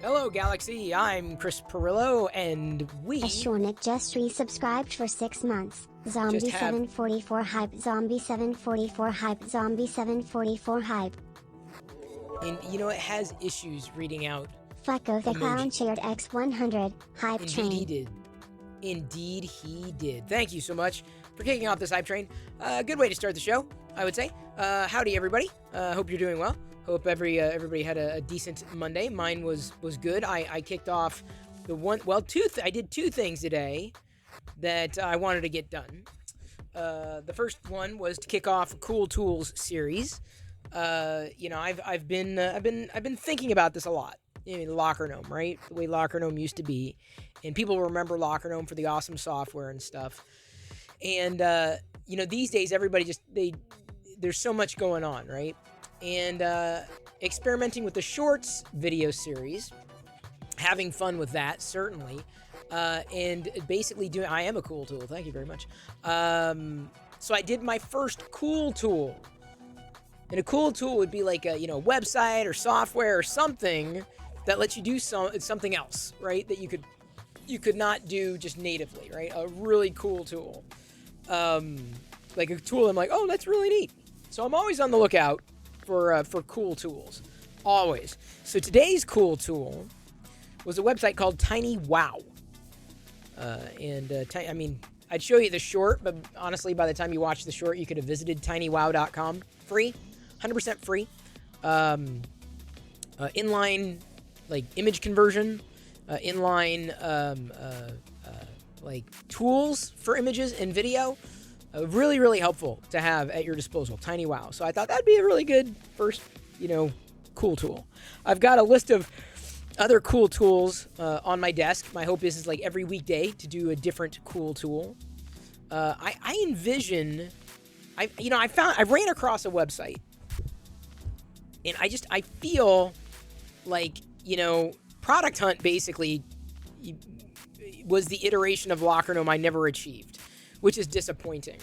Hello, Galaxy. I'm Chris Perillo, and we Ashornik just resubscribed for 6 months. Zombie Just have- 744 hype. Zombie 744 hype. Zombie 744 hype. and it has issues reading out. Fucko the Emoji. clown shared X100 hype Indeed, train. he did. Indeed, he did. Thank you so much for kicking off this hype train. Good way to start the show, I would say. Howdy, everybody. Hope you're doing well. Hope everybody had a decent Monday. Mine was good. I kicked off I did two things today that I wanted to get done. The first one was to kick off a Cool Tools series. I've been thinking about this a lot. Locker Gnome, right? The way Locker Gnome used to be, and people remember Locker Gnome for the awesome software and stuff. And these days everybody there's so much going on, right? And experimenting with the shorts video series, having fun with that certainly, and basically I am a cool tool. Thank you very much. So I did my first cool tool. And a cool tool would be like a website or software or something that lets you do something else, right? That you could not do just natively, right? A really cool tool. Like a tool I'm like, oh, that's really neat. So I'm always on the lookout for cool tools. Always. So today's cool tool was a website called Tiny Wow. I'd show you the short, but honestly, by the time you watch the short, you could have visited tinywow.com. Free. 100% free. Inline, like image conversion, like tools for images and video. Really, really helpful to have at your disposal. Tiny Wow. So I thought that'd be a really good first, cool tool. I've got a list of other cool tools on my desk. My hope is like every weekday to do a different cool tool. I ran across a website. And I feel like, Product Hunt basically was the iteration of Locker Gnome I never achieved, which is disappointing.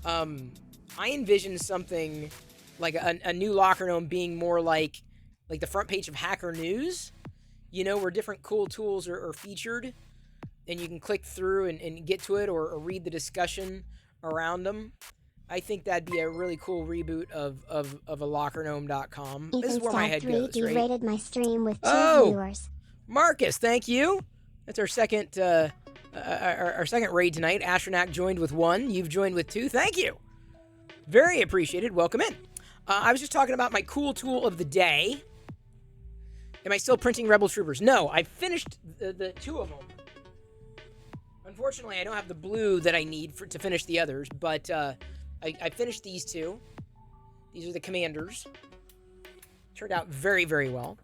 I envisioned something like a new Locker Gnome being more like the front page of Hacker News, where different cool tools are featured, and you can click through and get to it or read the discussion around them. I think that'd be a really cool reboot of a lockergnome.com. This is where my head goes, right? Rated my stream with 2 viewers. Marcus, thank you. That's our second our second raid tonight. Astronaut joined with 1. You've joined with 2. Thank you. Very appreciated. Welcome in. I was just talking about my cool tool of the day. Am I still printing Rebel Troopers? No, I finished the 2 of them. Unfortunately, I don't have the blue that I need to finish the others, but I finished these 2. These are the commanders. Turned out very, very well.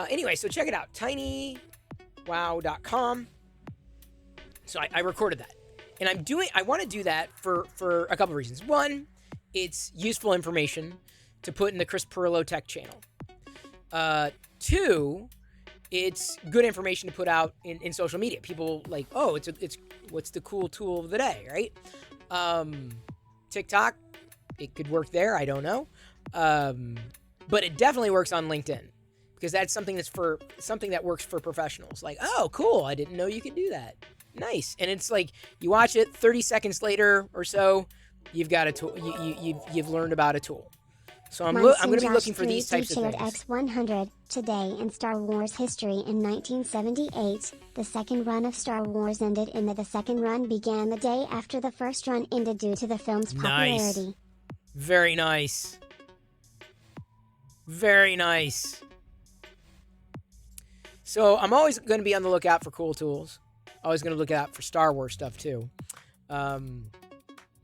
Anyway, so check it out. tinywow.com. So I recorded that. And I want to do that for a couple of reasons. One, it's useful information to put in the Chris Perillo Tech channel. 2, it's good information to put out in social media. People like, oh, it's what's the cool tool of the day, right? TikTok, it could work there. I don't know. But it definitely works on LinkedIn because that's something that works for professionals. Like, oh, cool. I didn't know you could do that. Nice. And it's like you watch it 30 seconds later or so, you've got a tool. You've learned about a tool. So I'm going to be looking for these types of things. X100 today in Star Wars history in 1978. The second run of Star Wars ended and the second run began the day after the first run ended due to the film's popularity. Nice. Very nice. Very nice. So I'm always going to be on the lookout for cool tools. Always going to look out for Star Wars stuff too.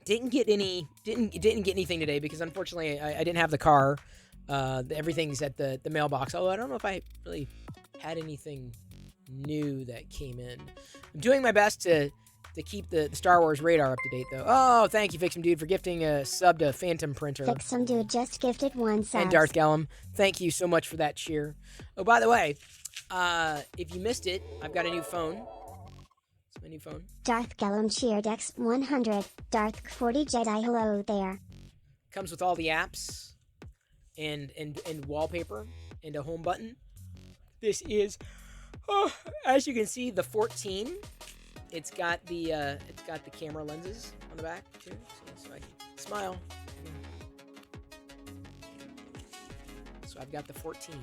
Didn't get anything today because unfortunately I didn't have the car. Everything's at the mailbox. Although I don't know if I really had anything new that came in. I'm doing my best to keep the Star Wars radar up to date though. Oh, thank you, Fixum Dude, for gifting a sub to Phantom Printer. Fixum Dude just gifted 1 sub. And Darth Gallum, thank you so much for that cheer. Oh, by the way, if you missed it, I've got a new phone. My new phone. Darth Gallum cheered X100. Darth 40 Jedi, hello there. Comes with all the apps and wallpaper and a home button. This is, oh, as you can see, the 14. It's got the camera lenses on the back too, so I can smile. So I've got the 14.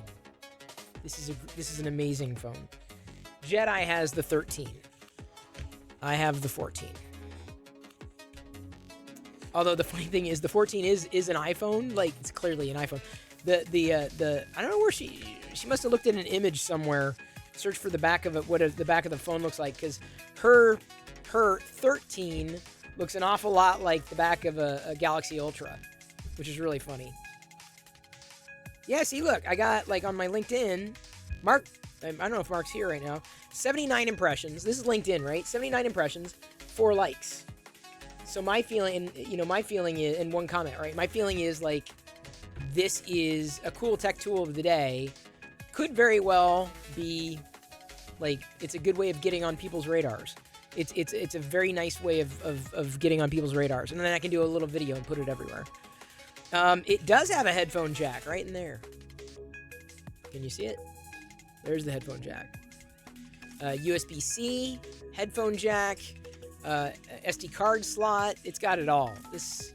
This is an amazing phone. Jedi has the 13. I have the 14. Although the funny thing is, the 14 is an iPhone. Like, it's clearly an iPhone. The I don't know where she must have looked at an image somewhere, searched for the back of it, what the back of the phone looks like, because her 13 looks an awful lot like the back of a Galaxy Ultra, which is really funny. Yeah, see, look, I got, like, on my LinkedIn, Mark, I don't know if Mark's here right now, 79 impressions. This is LinkedIn, right? 79 impressions, 4 likes. So my feeling is, and 1 comment, right? My feeling is, like, this is a cool tech tool of the day. Could very well be, like, it's a good way of getting on people's radars. It's a very nice way of getting on people's radars. And then I can do a little video and put it everywhere. It does have a headphone jack right in there. Can you see it? There's the headphone jack. USB-C, headphone jack, SD card slot. It's got it all. This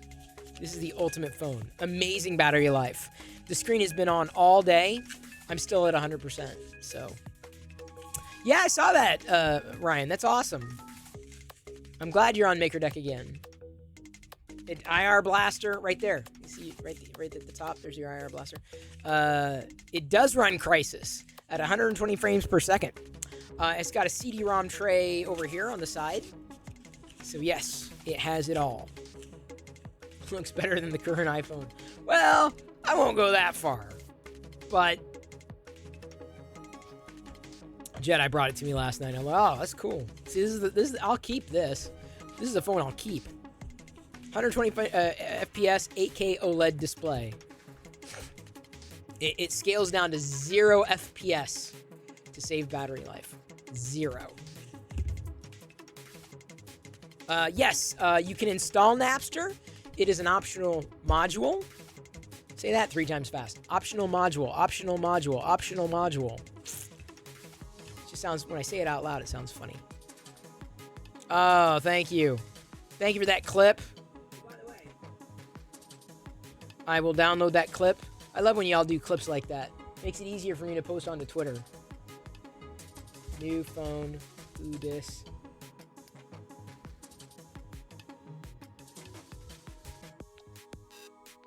is the ultimate phone. Amazing battery life. The screen has been on all day. I'm still at 100%. So, yeah, I saw that, Ryan. That's awesome. I'm glad you're on MakerDeck again. IR blaster right there. You see right at the top. There's your IR blaster. It does run Crysis at 120 frames per second. It's got a CD-ROM tray over here on the side. So yes, it has it all. Looks better than the current iPhone. Well, I won't go that far. But Jedi brought it to me last night. I'm like, oh, that's cool. See, this is I'll keep this. This is a phone I'll keep. 120 FPS, 8K OLED display. It scales down to 0 FPS to save battery life. 0. Yes, you can install Napster. It is an optional module. Say that 3 times fast. Optional module, optional module, optional module. It just sounds, when I say it out loud, it sounds funny. Oh, thank you. Thank you for that clip. I will download that clip. I love when y'all do clips like that. Makes it easier for me to post onto Twitter. New phone, do this.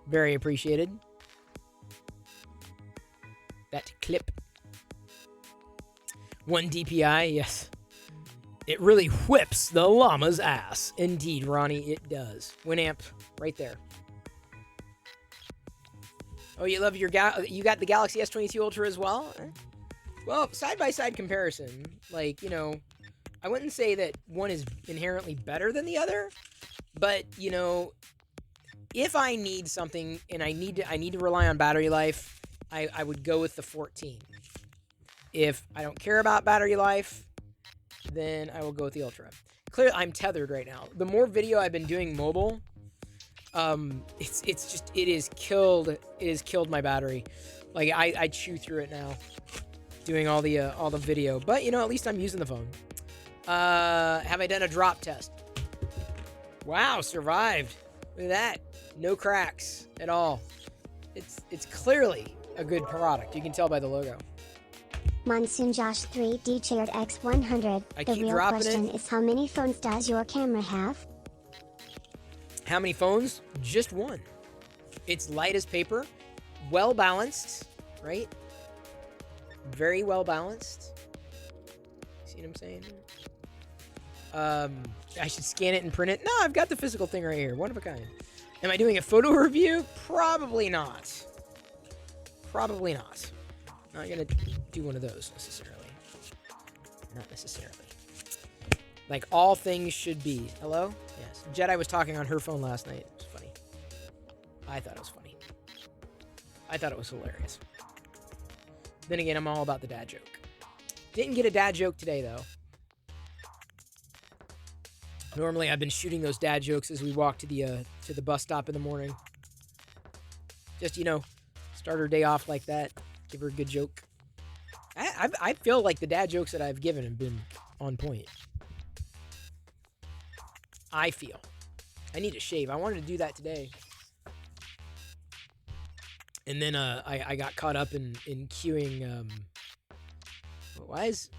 Very appreciated. That clip. 1 DPI, yes. It really whips the llama's ass. Indeed, Ronnie, it does. Winamp, right there. Oh, you love your you got the Galaxy S22 Ultra as well? Well, side-by-side comparison, like, you know, I wouldn't say that one is inherently better than the other, but, you know, if I need something and I need to rely on battery life, I would go with the 14. If I don't care about battery life, then I will go with the Ultra. Clearly, I'm tethered right now. The more video I've been doing mobile, it has killed my battery. Like, I chew through it now, doing all the video. But, you know, at least I'm using the phone. Have I done a drop test? Wow, survived. Look at that. No cracks at all. It's clearly a good product. You can tell by the logo. Monsoon Josh 3D Chaired X100. The real question is, how many phones does your camera have? How many phones? Just one. It's light as paper. Well balanced, right? Very well balanced. See what I'm saying? I should scan it and print it. No, I've got the physical thing right here. One of a kind. Am I doing a photo review? Probably not. Probably not. Not gonna do one of those necessarily. Not necessarily. Like all things should be. Hello? Yes. Jedi was talking on her phone last night. It was funny. I thought it was funny. I thought it was hilarious. Then again, I'm all about the dad joke. Didn't get a dad joke today, though. Normally, I've been shooting those dad jokes as we walk to the bus stop in the morning. Just, you know, start her day off like that. Give her a good joke. I I feel like the dad jokes that I've given have been on point. I feel. I need to shave. I wanted to do that today. And then I got caught up in queuing. Why is...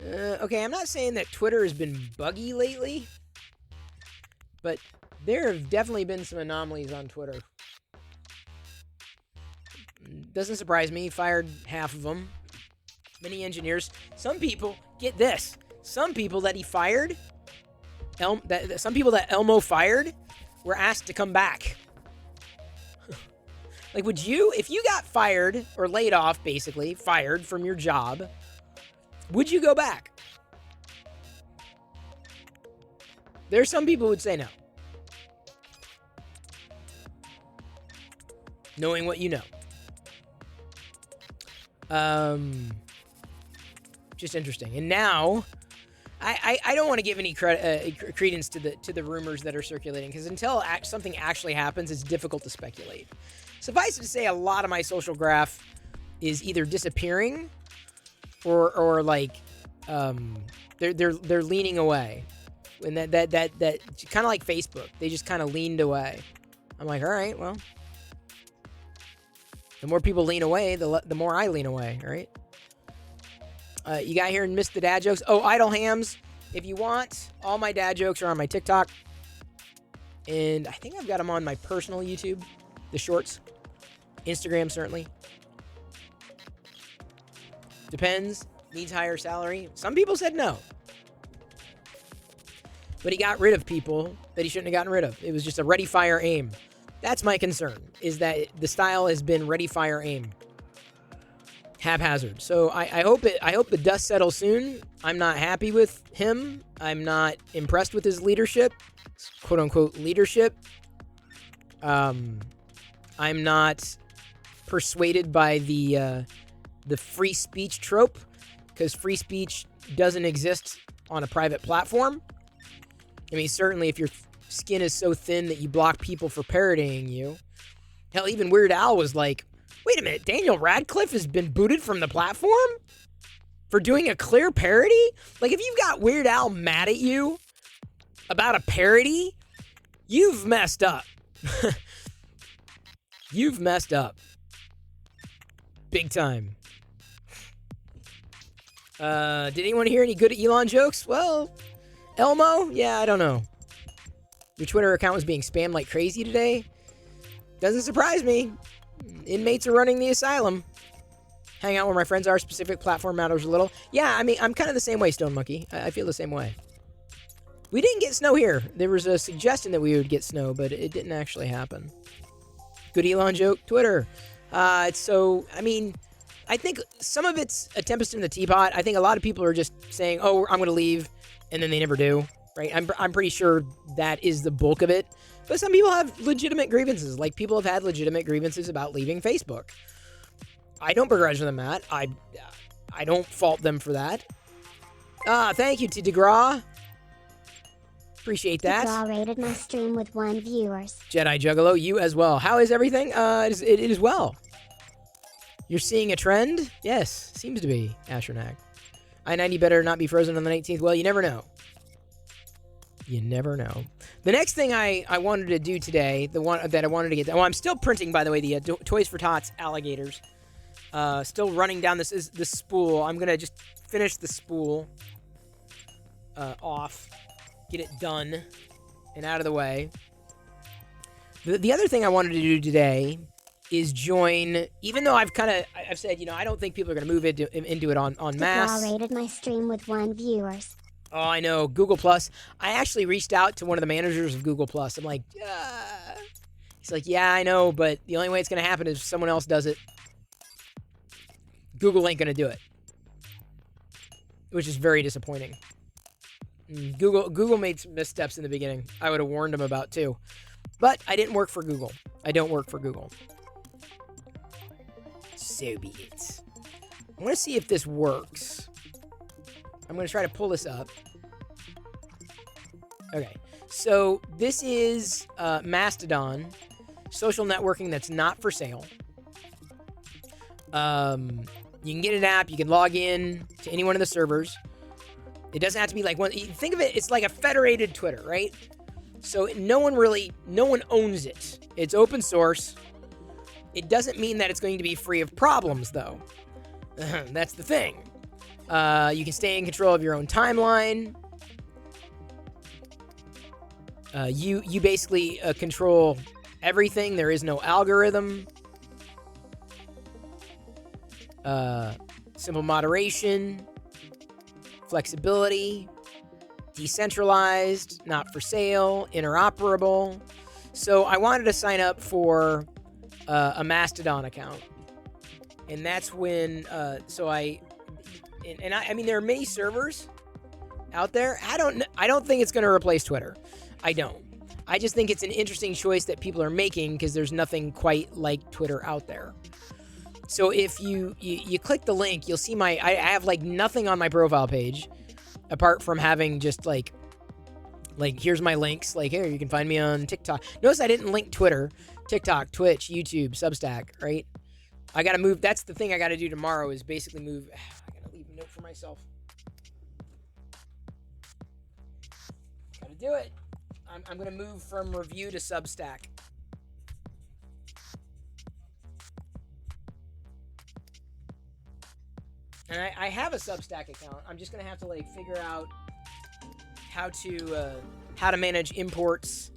okay, I'm not saying that Twitter has been buggy lately, but there have definitely been some anomalies on Twitter. Doesn't surprise me. He fired half of them. Many engineers. Some people, get this, some people that he fired, some people that Elmo fired were asked to come back. Like, would you, if you got fired or laid off, basically, fired from your job, would you go back? There's some people who would say no. Knowing what you know. Just interesting. And now, I don't want to give any credence to the rumors that are circulating, because until something actually happens, it's difficult to speculate. Suffice it to say, a lot of my social graph is either disappearing, or like, they're leaning away, and that kind of like Facebook, they just kind of leaned away. I'm like, all right, well, the more people lean away, the more I lean away, right? You got here and missed the dad jokes. Oh, Idle Hams. If you want, all my dad jokes are on my TikTok. And I think I've got them on my personal YouTube, the shorts. Instagram, certainly. Depends. Needs higher salary. Some people said no. But he got rid of people that he shouldn't have gotten rid of. It was just a ready, fire, aim. That's my concern, is that the style has been ready, fire, aim. Haphazard. So I hope the dust settles soon. I'm not happy with him. I'm not impressed with his leadership, quote unquote leadership. I'm not persuaded by the free speech trope, because free speech doesn't exist on a private platform. I mean, certainly if your skin is so thin that you block people for parodying you. Hell, even Weird Al was like, wait a minute, Daniel Radcliffe has been booted from the platform for doing a clear parody? Like, if you've got Weird Al mad at you about a parody, you've messed up. You've messed up. Big time. Did anyone hear any good Elon jokes? Well, Elmo? Yeah, I don't know. Your Twitter account was being spammed like crazy today? Doesn't surprise me. Inmates are running the asylum. Hang out where my friends are. Specific platform matters a little. Yeah, I mean, I'm kind of the same way, Stone Monkey. I feel the same way. We didn't get snow here. There was a suggestion that we would get snow, but it didn't actually happen. Good Elon joke, Twitter. So, I mean, I think some of it's a tempest in the teapot. I think a lot of people are just saying, oh, I'm going to leave, and then they never do, right? I'm pretty sure that is the bulk of it. But some people have legitimate grievances. Like, people have had legitimate grievances about leaving Facebook. I don't begrudge them that. I don't fault them for that. Thank you to DeGraw. Appreciate that. DeGraw rated my stream with 1 viewers. Jedi Juggalo, you as well. How is everything? It is well. You're seeing a trend? Yes, seems to be, Astronac. I-90 better not be frozen on the 19th. Well, you never know. You never know. The next thing I wanted to do today, the one that I wanted to get... Well, I'm still printing, by the way, the Toys for Tots alligators. Still running down this spool. I'm going to just finish the spool off. Get it done and out of the way. The other thing I wanted to do today is join... Even though I've said, I don't think people are going to move into it on mass. DeGraw rated my stream with 1 viewers. Oh, I know. Google Plus. I actually reached out to one of the managers of Google Plus. I'm like, he's like, yeah, I know, but the only way it's going to happen is if someone else does it. Google ain't going to do it. Which is very disappointing. Google made some missteps in the beginning. I would have warned them about too. But I didn't work for Google. I don't work for Google. So be it. I want to see if this works. I'm going to try to pull this up. Okay. So this is Mastodon. Social networking that's not for sale. You can get an app. You can log in to any one of the servers. It doesn't have to be like one. Think of it, it's like a federated Twitter, right? So no one owns it. It's open source. It doesn't mean that it's going to be free of problems, though. That's the thing. You can stay in control of your own timeline. You basically control everything. There is no algorithm. Simple moderation. Flexibility. Decentralized. Not for sale. Interoperable. So I wanted to sign up for a Mastodon account. And that's when, I mean, there are many servers out there. I don't think it's going to replace Twitter. I don't. I just think it's an interesting choice that people are making because there's nothing quite like Twitter out there. So if you click the link, you'll see I have like nothing on my profile page apart from having just like here's my links. Like, here, you can find me on TikTok. Notice I didn't link Twitter, TikTok, Twitch, YouTube, Substack, right? I got to move. That's the thing I got to do tomorrow is basically move. I got to leave a note for myself. Got to do it. I'm going to move from review to Substack. And I have a Substack account. I'm just going to have to figure out how to manage imports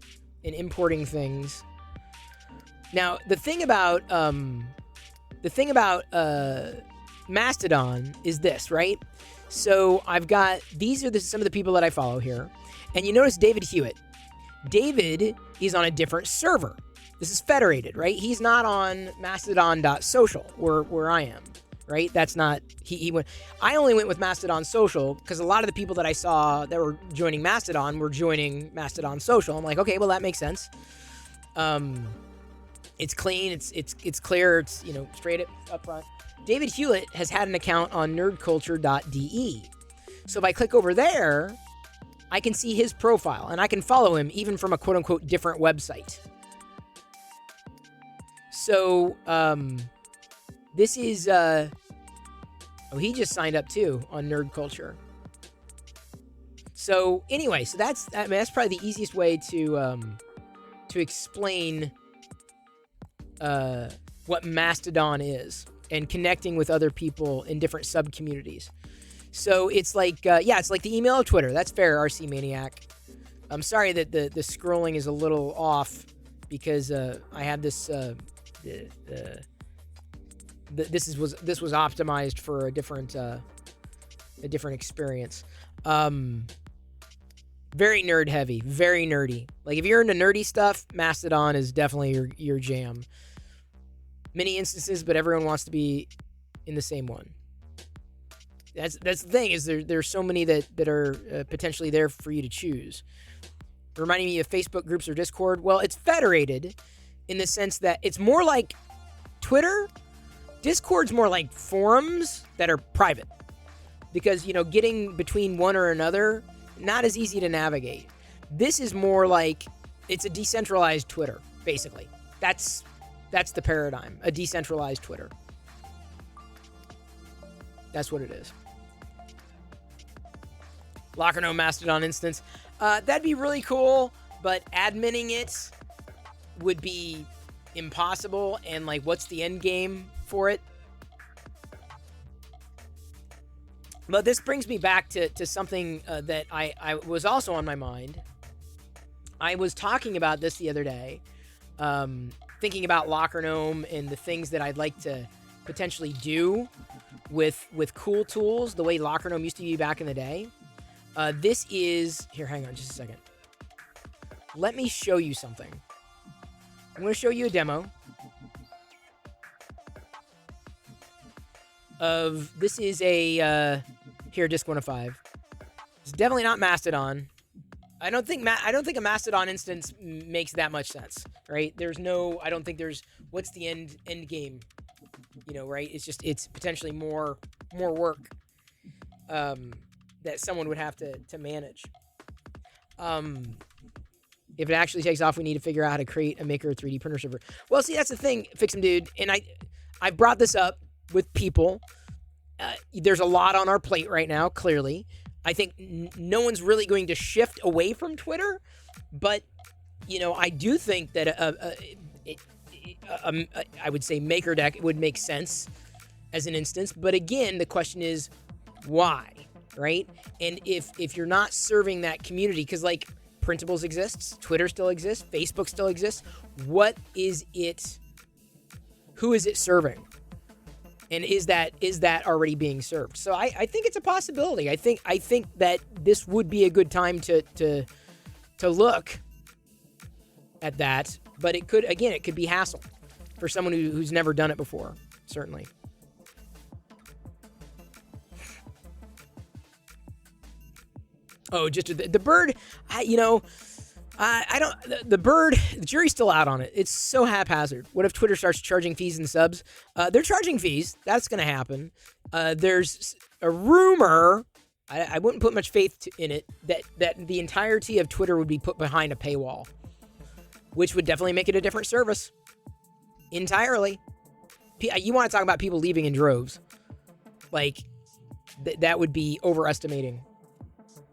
and importing things. Now, the thing about Mastodon is this, right? So I've got, these are some of the people that I follow here. And you notice David Hewitt. David is on a different server. This is federated, right? He's not on Mastodon.social where I am, right? That's not, he went, I only went with Mastodon Social because a lot of the people that I saw that were joining Mastodon were joining Mastodon Social. I'm like, okay, well, that makes sense. It's clean, it's clear, it's, straight up front. David Hewlett has had an account on nerdculture.de. So if I click over there, I can see his profile, and I can follow him even from a quote-unquote different website. So, this is, he just signed up too on Nerd Culture. So anyway, so that's probably the easiest way to explain what Mastodon is and connecting with other people in different sub-communities. So it's like, it's like the email of Twitter. That's fair, RC Maniac. I'm sorry that the scrolling is a little off because I had this. This was optimized for a different experience. Very nerd heavy, very nerdy. Like if you're into nerdy stuff, Mastodon is definitely your jam. Many instances, but everyone wants to be in the same one. That's the thing, is there's so many that are potentially there for you to choose. Reminding me of Facebook groups or Discord. Well, it's federated in the sense that it's more like Twitter. Discord's more like forums that are private. Because, getting between one or another, not as easy to navigate. This is more like, it's a decentralized Twitter, basically. That's the paradigm, a decentralized Twitter. That's what it is. Locker No Mastodon instance. That'd be really cool, but adminning it would be impossible. And what's the end game for it? But this brings me back to something that I was also on my mind. I was talking about this the other day, thinking about Locker Gnome and the things that I'd like to potentially do with cool tools, the way Locker Gnome used to be back in the day. This is... Here, hang on just a second. Let me show you something. I'm going to show you a demo of... This is a... here, Disk 105. It's definitely not Mastodon. I don't think a Mastodon instance makes that much sense, right? I don't think there's... What's the end game? Right? It's potentially more work that someone would have to manage. If it actually takes off, we need to figure out how to create a Maker 3D printer server. Well, see, that's the thing, Fix'em Dude, and I brought this up with people there's a lot on our plate right now, clearly. I think no one's really going to shift away from Twitter, but, I do think that I would say MakerDeck would make sense as an instance. But again, the question is why, right? And if you're not serving that community, because like Printables exists, Twitter still exists, Facebook still exists, what is it? Who is it serving? And is that already being served? So I think it's a possibility. I think that this would be a good time to look at that. But it could be hassle for someone who's never done it before, certainly. Oh, just the bird, the jury's still out on it. It's so haphazard. What if Twitter starts charging fees and subs? They're charging fees. That's going to happen. There's a rumor, I wouldn't put much faith in it, that the entirety of Twitter would be put behind a paywall, which would definitely make it a different service. Entirely. You want to talk about people leaving in droves. Like, that would be overestimating.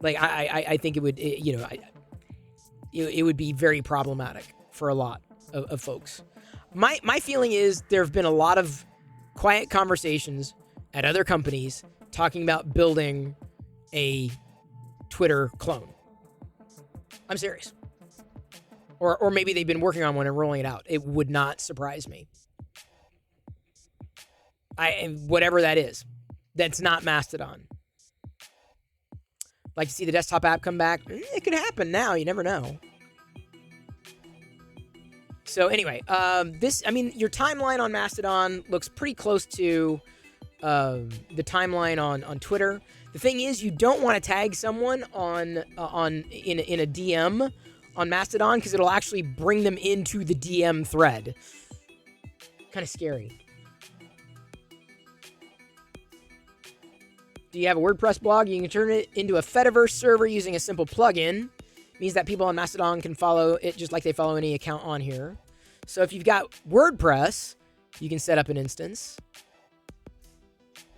Like, I think it would, it would be very problematic for a lot of folks. My feeling is there have been a lot of quiet conversations at other companies talking about building a Twitter clone. I'm serious. Or maybe they've been working on one and rolling it out. It would not surprise me. Whatever that is, that's not Mastodon. Like to see the desktop app come back. It could happen now. You never know. So anyway, your timeline on Mastodon looks pretty close to the timeline on Twitter. The thing is, you don't want to tag someone in a DM on Mastodon because it'll actually bring them into the DM thread. Kind of scary. Do you have a WordPress blog? You can turn it into a Fediverse server using a simple plugin. It means that people on Mastodon can follow it just like they follow any account on here. So if you've got WordPress, you can set up an instance.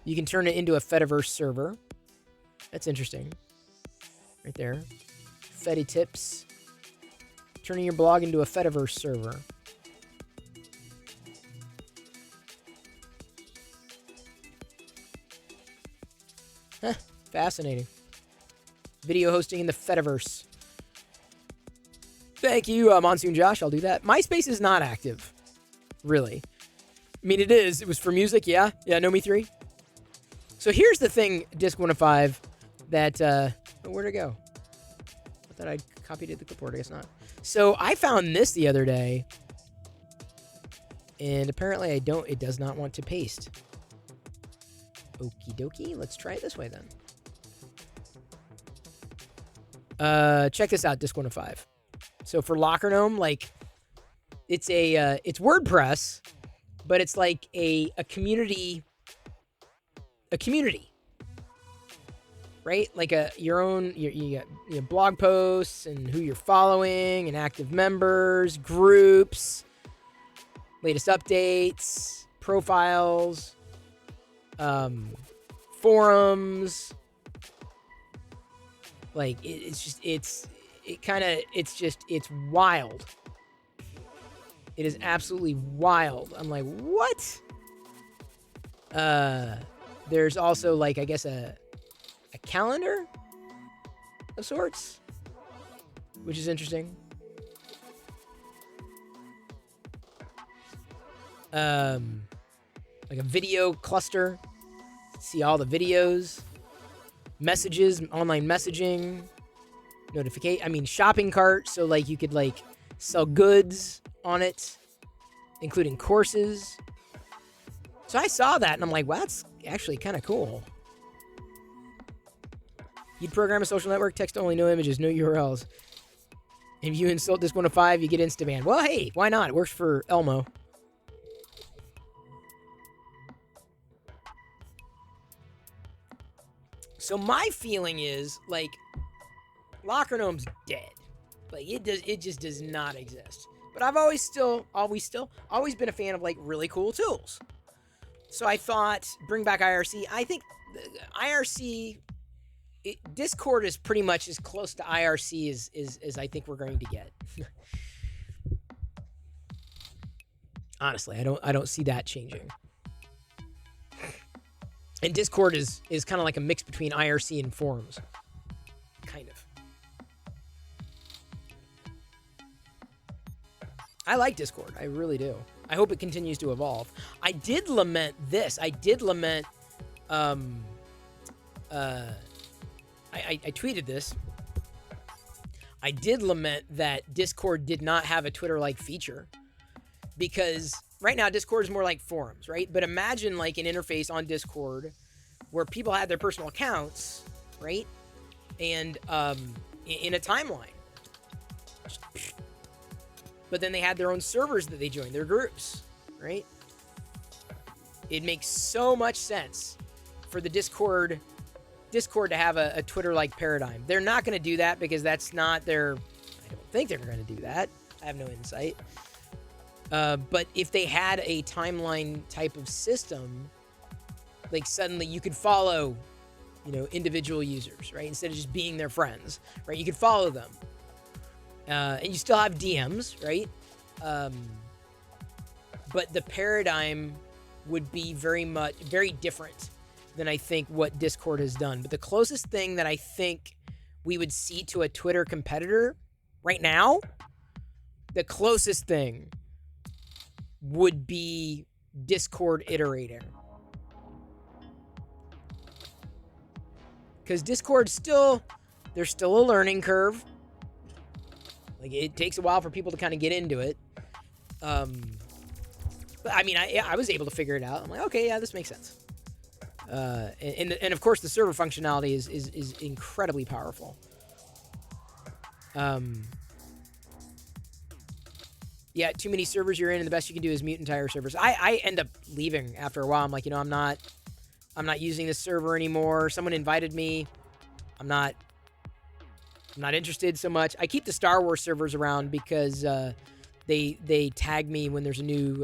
You can turn it into a Fediverse server. That's interesting. Right there. Fedi tips. Turning your blog into a Fediverse server. Huh, fascinating. Video hosting in the Fediverse. Thank you, Monsoon Josh. I'll do that. MySpace is not active, really. I mean, it is. It was for music, yeah. Yeah, No Me 3. So here's the thing, Disc105, that... where'd it go? I thought I copied it to the clipboard. I guess not. So I found this the other day, and apparently it does not want to paste. Okie dokie. Let's try it this way then. Check this out, Disc105. So for Locker Gnome, like, it's WordPress, but it's like a community, right? Like your own, you got blog posts and who you're following and active members, groups, latest updates, profiles, forums. Like it's wild. It is absolutely wild. I'm like, what? There's also, like, I guess a calendar of sorts, which is interesting. Like a video cluster. See all the videos, messages, online messaging, shopping cart. So, like, you could, like, sell goods on it, including courses. So I saw that and I'm like, wow, that's actually kind of cool. You'd program a social network, text only, no images, no URLs. If you insult Disc105, you get Instaban. Well, hey, why not? It works for Elmo. So my feeling is, like, Locker Gnome's dead. Like, it just does not exist. But I've always been a fan of, like, really cool tools. So I thought, bring back IRC. I think IRC, Discord is pretty much as close to IRC as I think we're going to get. Honestly, I don't see that changing. And Discord is kind of like a mix between IRC and forums. Kind of. I like Discord. I really do. I hope it continues to evolve. I did lament this. I did lament... I tweeted this. I did lament that Discord did not have a Twitter-like feature. Because right now, Discord is more like forums, right? But imagine like an interface on Discord where people had their personal accounts, right? And in a timeline. But then they had their own servers that they joined, their groups, right? It makes so much sense for the Discord to have a Twitter-like paradigm. They're not going to do that because that's not their... I don't think they're going to do that. I have no insight. But if they had a timeline type of system, like suddenly you could follow, individual users, right? Instead of just being their friends, right? You could follow them. And you still have DMs, right? But the paradigm would be very different than I think what Discord has done. But the closest thing that I think we would see to a Twitter competitor right now, the closest thing would be Discord iterating. Because Discord's there's still a learning curve. Like, it takes a while for people to kind of get into it. But I mean, I was able to figure it out. I'm like, okay, yeah, this makes sense. And of course, the server functionality is incredibly powerful. Yeah, too many servers you're in, and the best you can do is mute entire servers. I end up leaving after a while. I'm like, I'm not using this server anymore. Someone invited me. I'm not interested so much. I keep the Star Wars servers around because they tag me when there's a new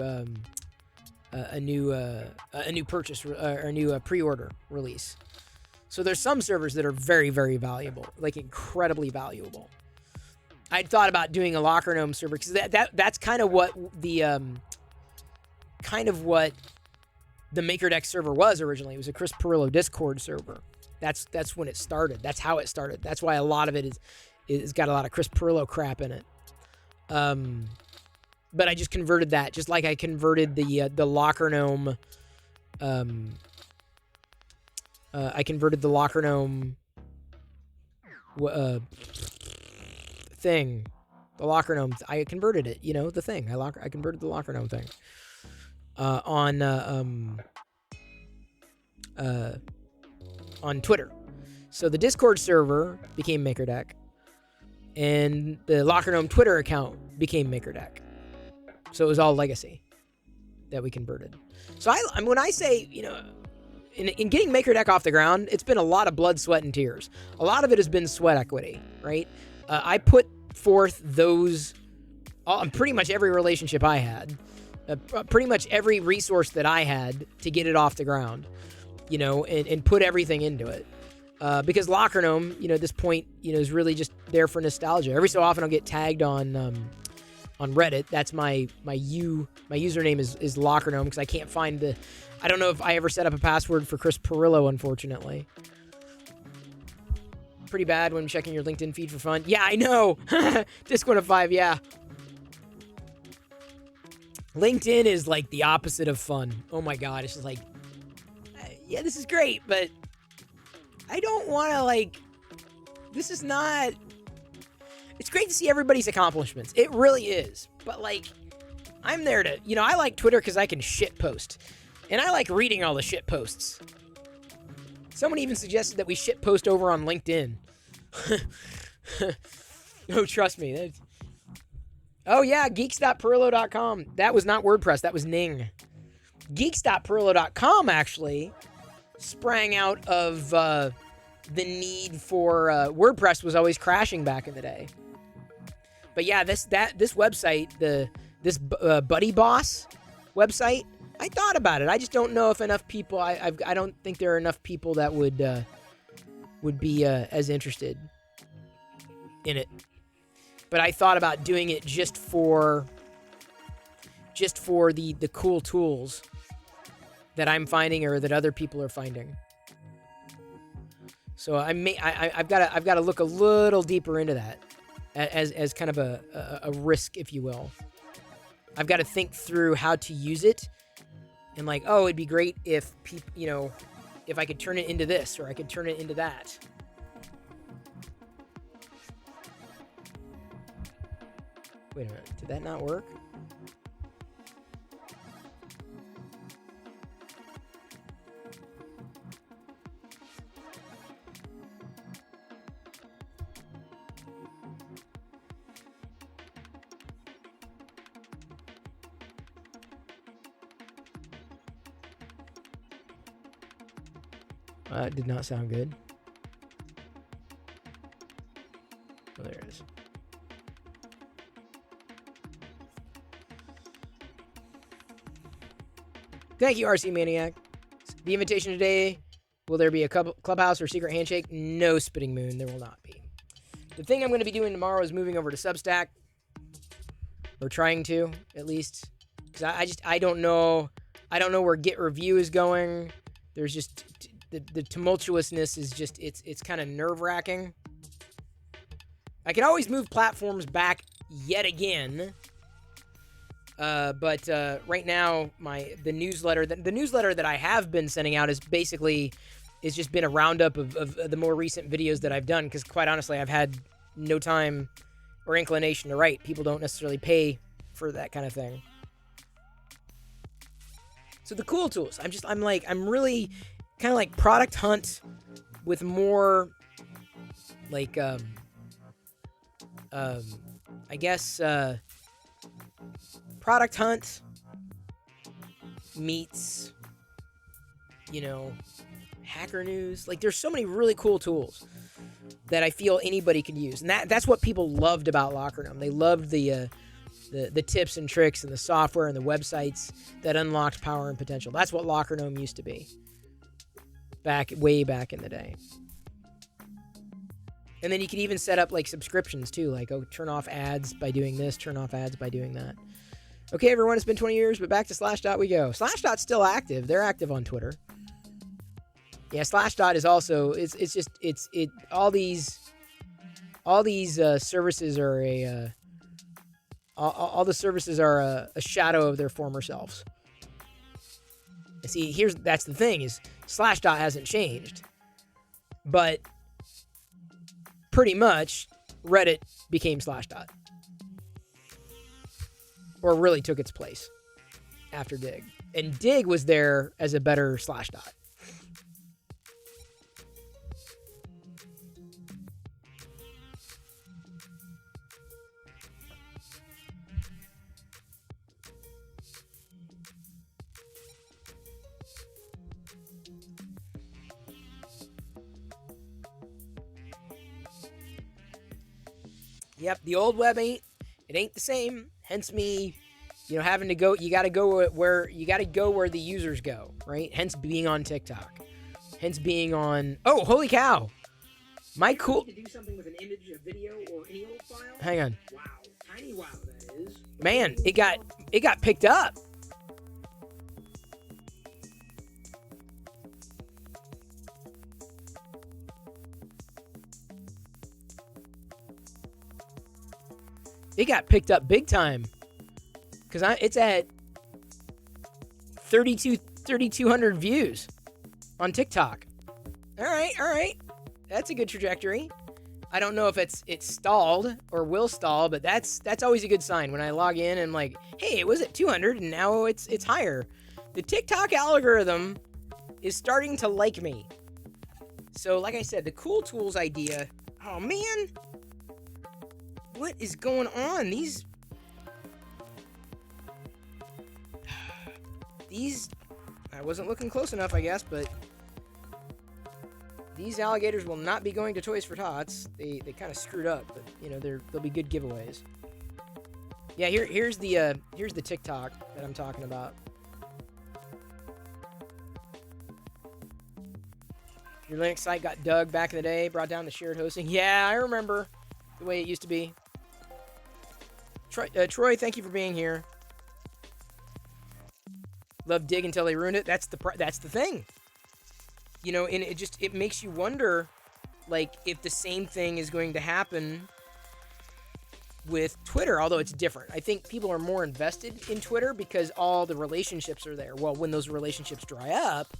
purchase or a new pre-order release. So there's some servers that are very, very valuable, like incredibly valuable. I'd thought about doing a Locker Gnome server because that's kind of what the MakerDeck server was originally. It was a Chris Pirillo Discord server. That's when it started. That's how it started. That's why a lot of it is got a lot of Chris Pirillo crap in it. But I just converted that, just like I converted the Locker Gnome. I converted the Locker Gnome thing. The Locker Gnome. I converted it. The thing. I converted the Locker Gnome thing on Twitter. So the Discord server became MakerDeck, and the Locker Gnome Twitter account became MakerDeck. So it was all legacy that we converted. So when I say, in getting MakerDeck off the ground, it's been a lot of blood, sweat, and tears. A lot of it has been sweat equity, right? I put forth those, pretty much every relationship I had, pretty much every resource that I had to get it off the ground, and put everything into it. Because Locker Gnome, at this point, is really just there for nostalgia. Every so often I'll get tagged on Reddit. That's my username is Locker Gnome because I can't find I don't know if I ever set up a password for Chris Pirillo, unfortunately. Pretty bad when checking your LinkedIn feed for fun. Yeah, I know. Disc 105, yeah. LinkedIn is like the opposite of fun. Oh my God. It's just like, yeah, this is great, but I don't want to this is not, it's great to see everybody's accomplishments. It really is. But I'm there to, I like Twitter because I can shit post. And I like reading all the shit posts. Someone even suggested that we shit post over on LinkedIn. No, trust me. Oh yeah, geeks.pirillo.com. That was not WordPress, that was Ning. Geeks.pirillo.com actually sprang out of the need for WordPress was always crashing back in the day. But yeah, this website, this Buddy Boss website, I thought about it. I just don't know if enough people. I don't think there are enough people that would be as interested in it. But I thought about doing it just for the cool tools that I'm finding or that other people are finding. So I've got to look a little deeper into that as kind of a risk, if you will. I've got to think through how to use it, and like, oh, it'd be great if if I could turn it into this or I could turn it into that. Wait a minute, did that not work? It did not sound good. Oh, there it is. Thank you, RC Maniac. The invitation today, will there be a clubhouse or secret handshake? No, Spitting Moon, there will not be. The thing I'm going to be doing tomorrow is moving over to Substack. Or trying to, at least. Because I don't know where Get Review is going. There's just... The tumultuousness is just, it's kind of nerve-wracking. I can always move platforms back yet again. But right now, the newsletter that I have been sending out is just been a roundup of the more recent videos that I've done, because quite honestly, I've had no time or inclination to write. People don't necessarily pay for that kind of thing. So the cool tools, I'm really kind of like product hunt with more like I guess product hunt meets hacker news. Like, there's so many really cool tools that I feel anybody could use, and that's what people loved about Locker Gnome. They loved the tips and tricks and the software and the websites that unlocked power and potential. That's what Locker Gnome used to be. Way back in the day. And then you could even set up like subscriptions too, like, oh, turn off ads by doing this, turn off ads by doing that. Okay, everyone, it's been 20 years, but back to Slashdot we go. Slashdot's still active. They're active on Twitter. Yeah, Slashdot is also, all these services are all the services are a shadow of their former selves. See, that's the thing, is Slashdot hasn't changed. But pretty much Reddit became Slashdot. Or really took its place after Dig. And Dig was there as a better Slashdot. Yep, the old web ain't the same. Hence me, having to go. You got to go where the users go, right? Hence being on TikTok. Hence being on. Oh, holy cow! My cool. To do something with an image, a video, or any old file. Hang on. Wow, tiny wow that is. Man, it got picked up. It got picked up big time, because it's at 3,200 views on TikTok. All right, that's a good trajectory. I don't know if it's stalled or will stall, but that's always a good sign when I log in and I'm like, hey, it was at 200 and now it's higher. The TikTok algorithm is starting to like me. So, like I said, the cool tools idea. Oh man. What is going on? These, I wasn't looking close enough, I guess, but these alligators will not be going to Toys for Tots. They kind of screwed up, but they'll be good giveaways. Yeah, here's the TikTok that I'm talking about. Your Linux site got dug back in the day, brought down the shared hosting. Yeah, I remember the way it used to be. Troy, thank you for being here. Love dig until they ruined it. That's the thing. You know, and it makes you wonder, like, if the same thing is going to happen with Twitter, although it's different. I think people are more invested in Twitter because all the relationships are there. Well, when those relationships dry up,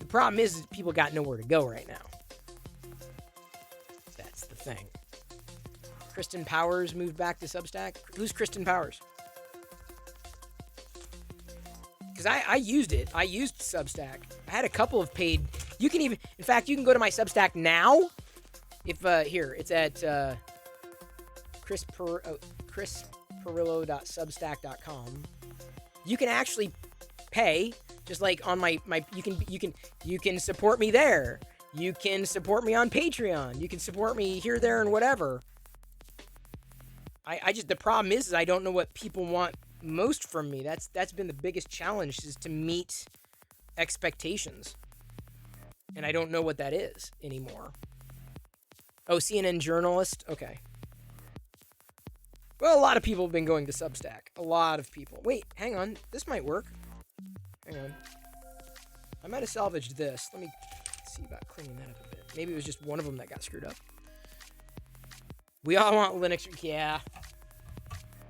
the problem is people got nowhere to go right now. That's the thing. Kristen Powers moved back to Substack. Who's Kristen Powers? Because I used it. I used Substack. I had a couple of paid. You can even, in fact, you can go to my Substack now. If here, it's at chrisperillo.substack.com. You can actually pay, just like on my you can support me there. You can support me on Patreon. You can support me here, there, and whatever. I just, the problem is I don't know what people want most from me. That's been the biggest challenge, is to meet expectations. And I don't know what that is anymore. Oh, CNN journalist? Okay. Well, a lot of people have been going to Substack. A lot of people. Wait, hang on. This might work. Hang on. I might have salvaged this. Let me see about cleaning that up a bit. Maybe it was just one of them that got screwed up. We all want Linux. Yeah.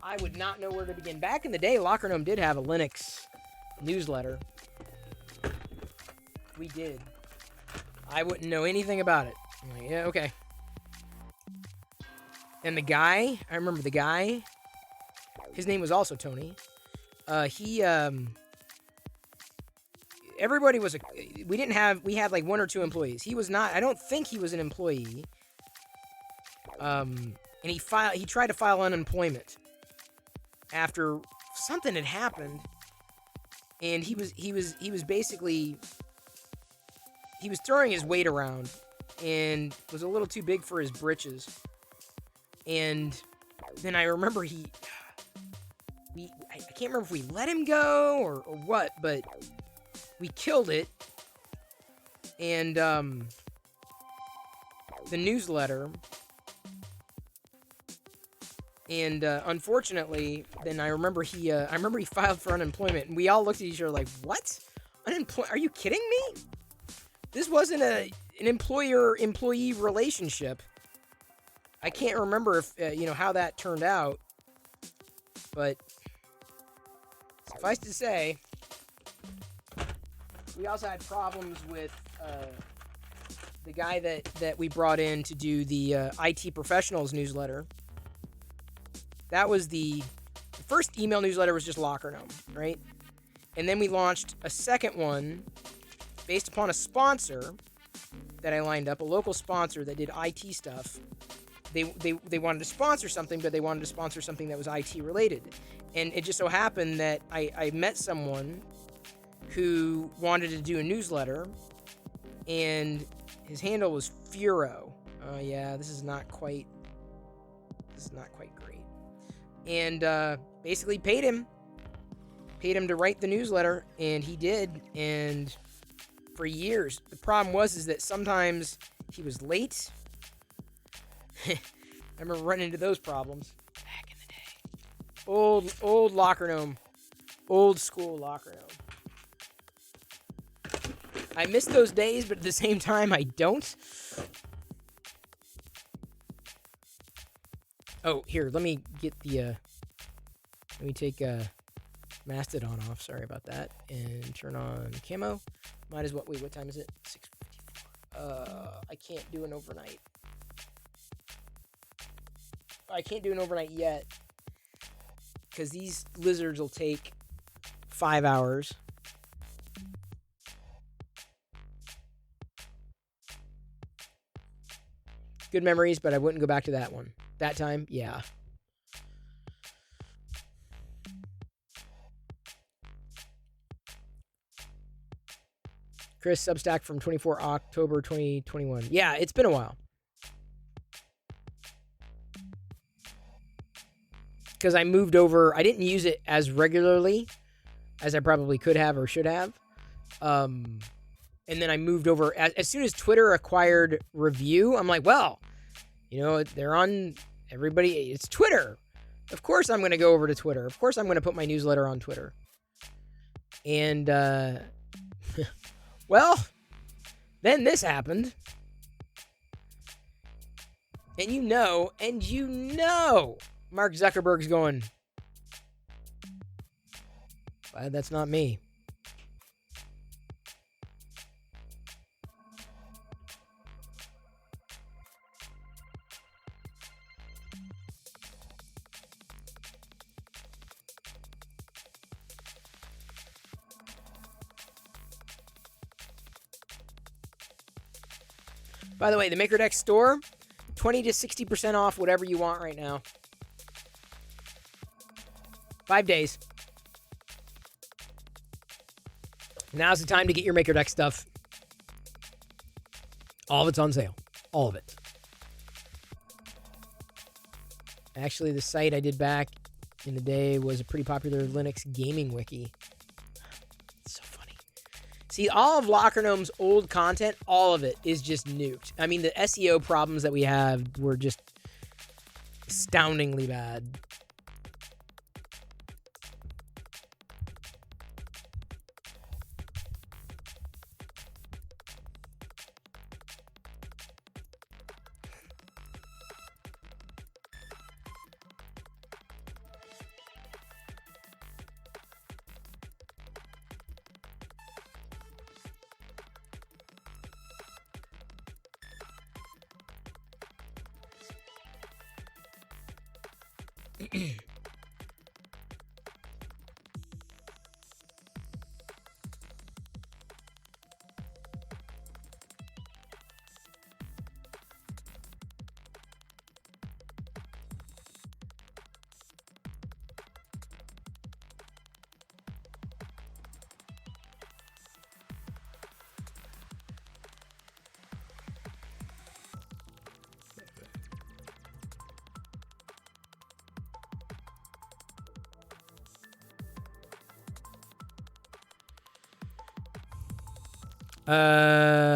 I would not know where to begin. Back in the day, Locker Gnome did have a Linux newsletter. We did. I wouldn't know anything about it. I'm like, yeah, okay. And the guy, I remember the guy, his name was also Tony. Everybody was we had like one or two employees. He was not, I don't think he was an employee. And he tried to file unemployment after something had happened. And he was basically, he was throwing his weight around and was a little too big for his britches. And then I remember I can't remember if we let him go or what, but we killed it. And the newsletter, and unfortunately, then I remember he filed for unemployment, and we all looked at each other like, what? Are you kidding me? This wasn't an employer-employee relationship. I can't remember if how that turned out, but suffice to say, we also had problems with the guy that we brought in to do the IT Professionals newsletter. That was the first email newsletter was just Locker Gnome, right? And then we launched a second one based upon a sponsor that I lined up, a local sponsor that did IT stuff. They wanted to sponsor something, but they wanted to sponsor something that was IT related. And it just so happened that I met someone who wanted to do a newsletter, and his handle was Furo. Yeah, this is not quite great. And basically paid him to write the newsletter, and he did. And for years, the problem was that sometimes he was late. I remember running into those problems back in the day. Old Locker Gnome. Old school Locker Gnome. I miss those days, but at the same time, I don't. Oh, here, let me get the, let me take, Mastodon off, sorry about that, and turn on camo. Might as well, wait, what time is it? 6:54. I can't do an overnight. I can't do an overnight yet, because these lizards will take 5 hours. Good memories, but I wouldn't go back to that one. That time, yeah. Chris, Substack from 24 October 2021. Yeah, it's been a while. Because I moved over, I didn't use it as regularly as I probably could have or should have. And then I moved over. As soon as Twitter acquired Review, I'm like, well, they're on everybody. It's Twitter. Of course I'm going to go over to Twitter. Of course I'm going to put my newsletter on Twitter. And, well, then this happened. And Mark Zuckerberg's going, glad that's not me. By the way, the MakerDex store, 20 to 60% off whatever you want right now. 5 days. Now's the time to get your MakerDex stuff. All of it's on sale. All of it. Actually, the site I did back in the day was a pretty popular Linux gaming wiki. It's so funny. See, all of Lockergnome's old content, all of it is just nuked. I mean, the SEO problems that we have were just astoundingly bad.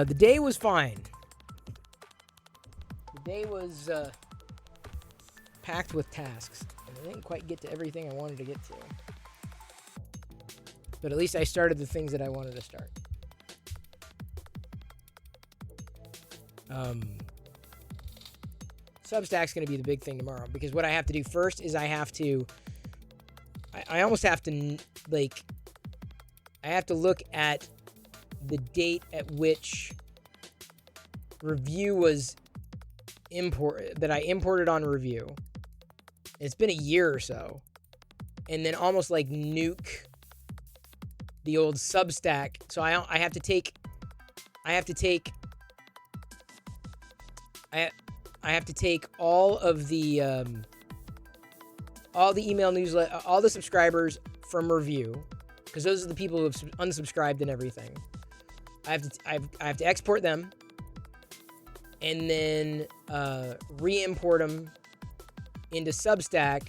The day was fine. The day was packed with tasks. And I didn't quite get to everything I wanted to get to. But at least I started the things that I wanted to start. Substack's going to be the big thing tomorrow. Because what I have to do first is I almost have to, I have to look at the date at which Review was that I imported on Review. It's been a year or so. And then almost nuke the old Substack. So I have to take all of the email newsletter, all the subscribers from Review, because those are the people who have unsubscribed and everything. I have to export them and then re-import them into Substack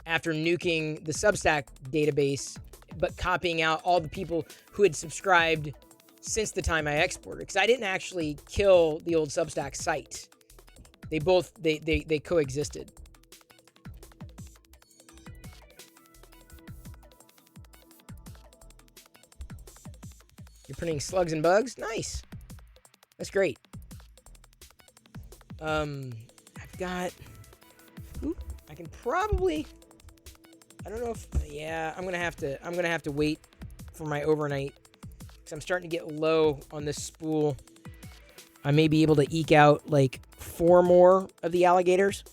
after nuking the Substack database, but copying out all the people who had subscribed since the time I exported. Because I didn't actually kill the old Substack site. They coexisted. You're printing slugs and bugs? Nice. That's great. I've got... I can probably... I don't know if... Yeah, I'm gonna have to wait for my overnight. Because I'm starting to get low on this spool. I may be able to eke out 4 more of the alligators.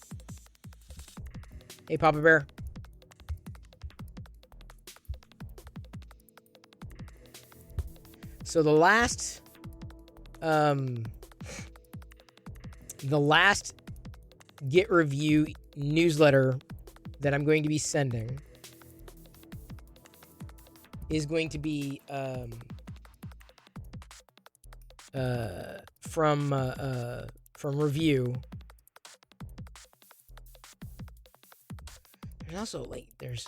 Hey, Papa Bear. So the last Git Review newsletter that I'm going to be sending is going to be from Review. There's also there's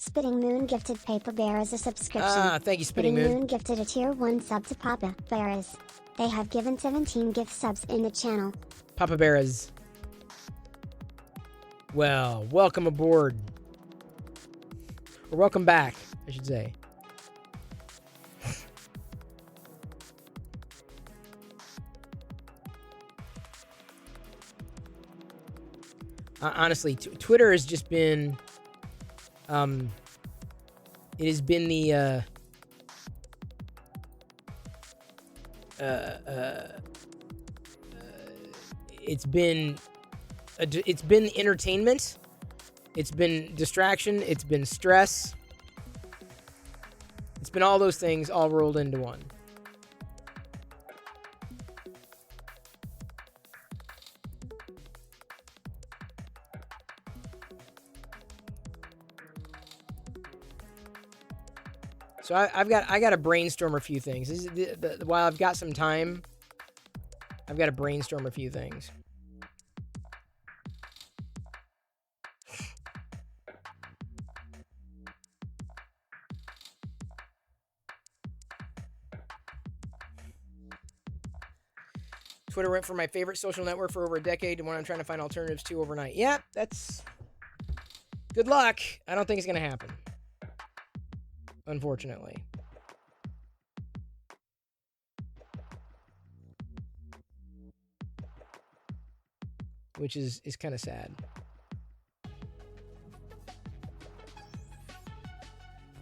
Spitting Moon gifted Paper Bears a subscription. Thank you, Spitting Moon. Gifted a tier 1 sub to Papa Bears. They have given 17 gift subs in the channel. Papa Bears. Well, welcome aboard. Or welcome back, I should say. Honestly, Twitter has just been, it has been the, it's been entertainment, it's been distraction, it's been stress, it's been all those things all rolled into one. So I got to brainstorm a few things. This is while I've got some time, I've got to brainstorm a few things. Twitter went from my favorite social network for over a decade to one I'm trying to find alternatives to overnight. Yeah, that's good luck. I don't think it's going to happen. Unfortunately. Which is kind of sad.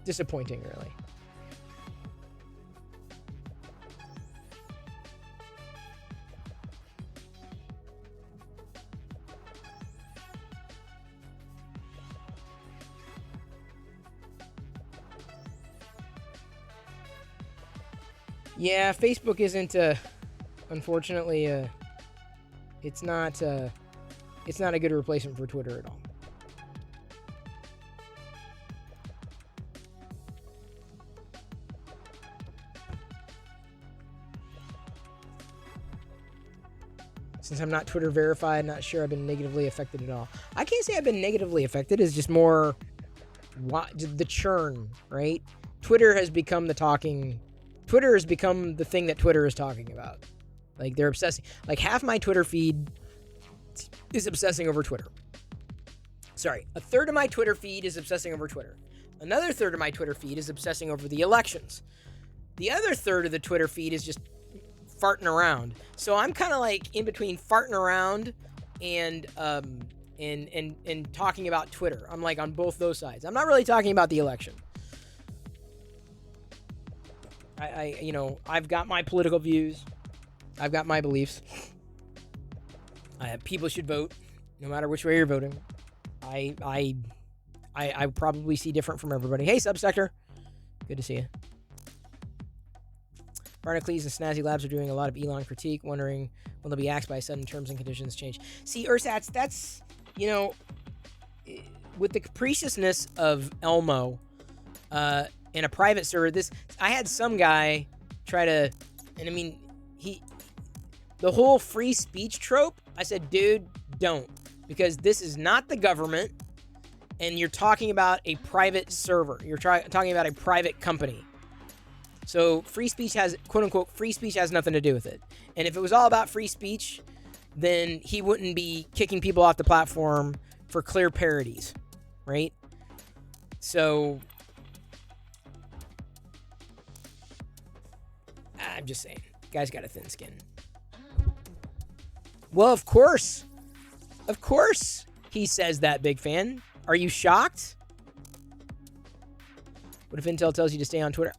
Disappointing, really. Yeah, Facebook isn't, unfortunately, it's not a good replacement for Twitter at all. Since I'm not Twitter verified, not sure I've been negatively affected at all. I can't say I've been negatively affected. It's just more the churn, right? Twitter has become the thing that Twitter is talking about. Like, they're obsessing. Like, half my Twitter feed is obsessing over Twitter. Sorry, a third of my Twitter feed is obsessing over Twitter. Another third of my Twitter feed is obsessing over the elections. The other third of the Twitter feed is just farting around. So I'm kind of like in between farting around and talking about Twitter. I'm like on both those sides. I'm not really talking about the election. I've got my political views. I've got my beliefs. People should vote, no matter which way you're voting. I probably see different from everybody. Hey, Subsector. Good to see you. Barnacles and Snazzy Labs are doing a lot of Elon critique, wondering when they'll be axed by sudden terms and conditions change. See, Ursats, that's, with the capriciousness of Elmo, in a private server, I had some guy try to, and I mean, the whole free speech trope, I said, dude, don't, because this is not the government, and you're talking about a private server. You're talking about a private company. So free speech has, quote unquote, free speech has nothing to do with it. And if it was all about free speech, then he wouldn't be kicking people off the platform for clear parodies, right? So I'm just saying, guy's got a thin skin. Well, of course he says that, big fan. Are you shocked? What if Intel tells you to stay on Twitter?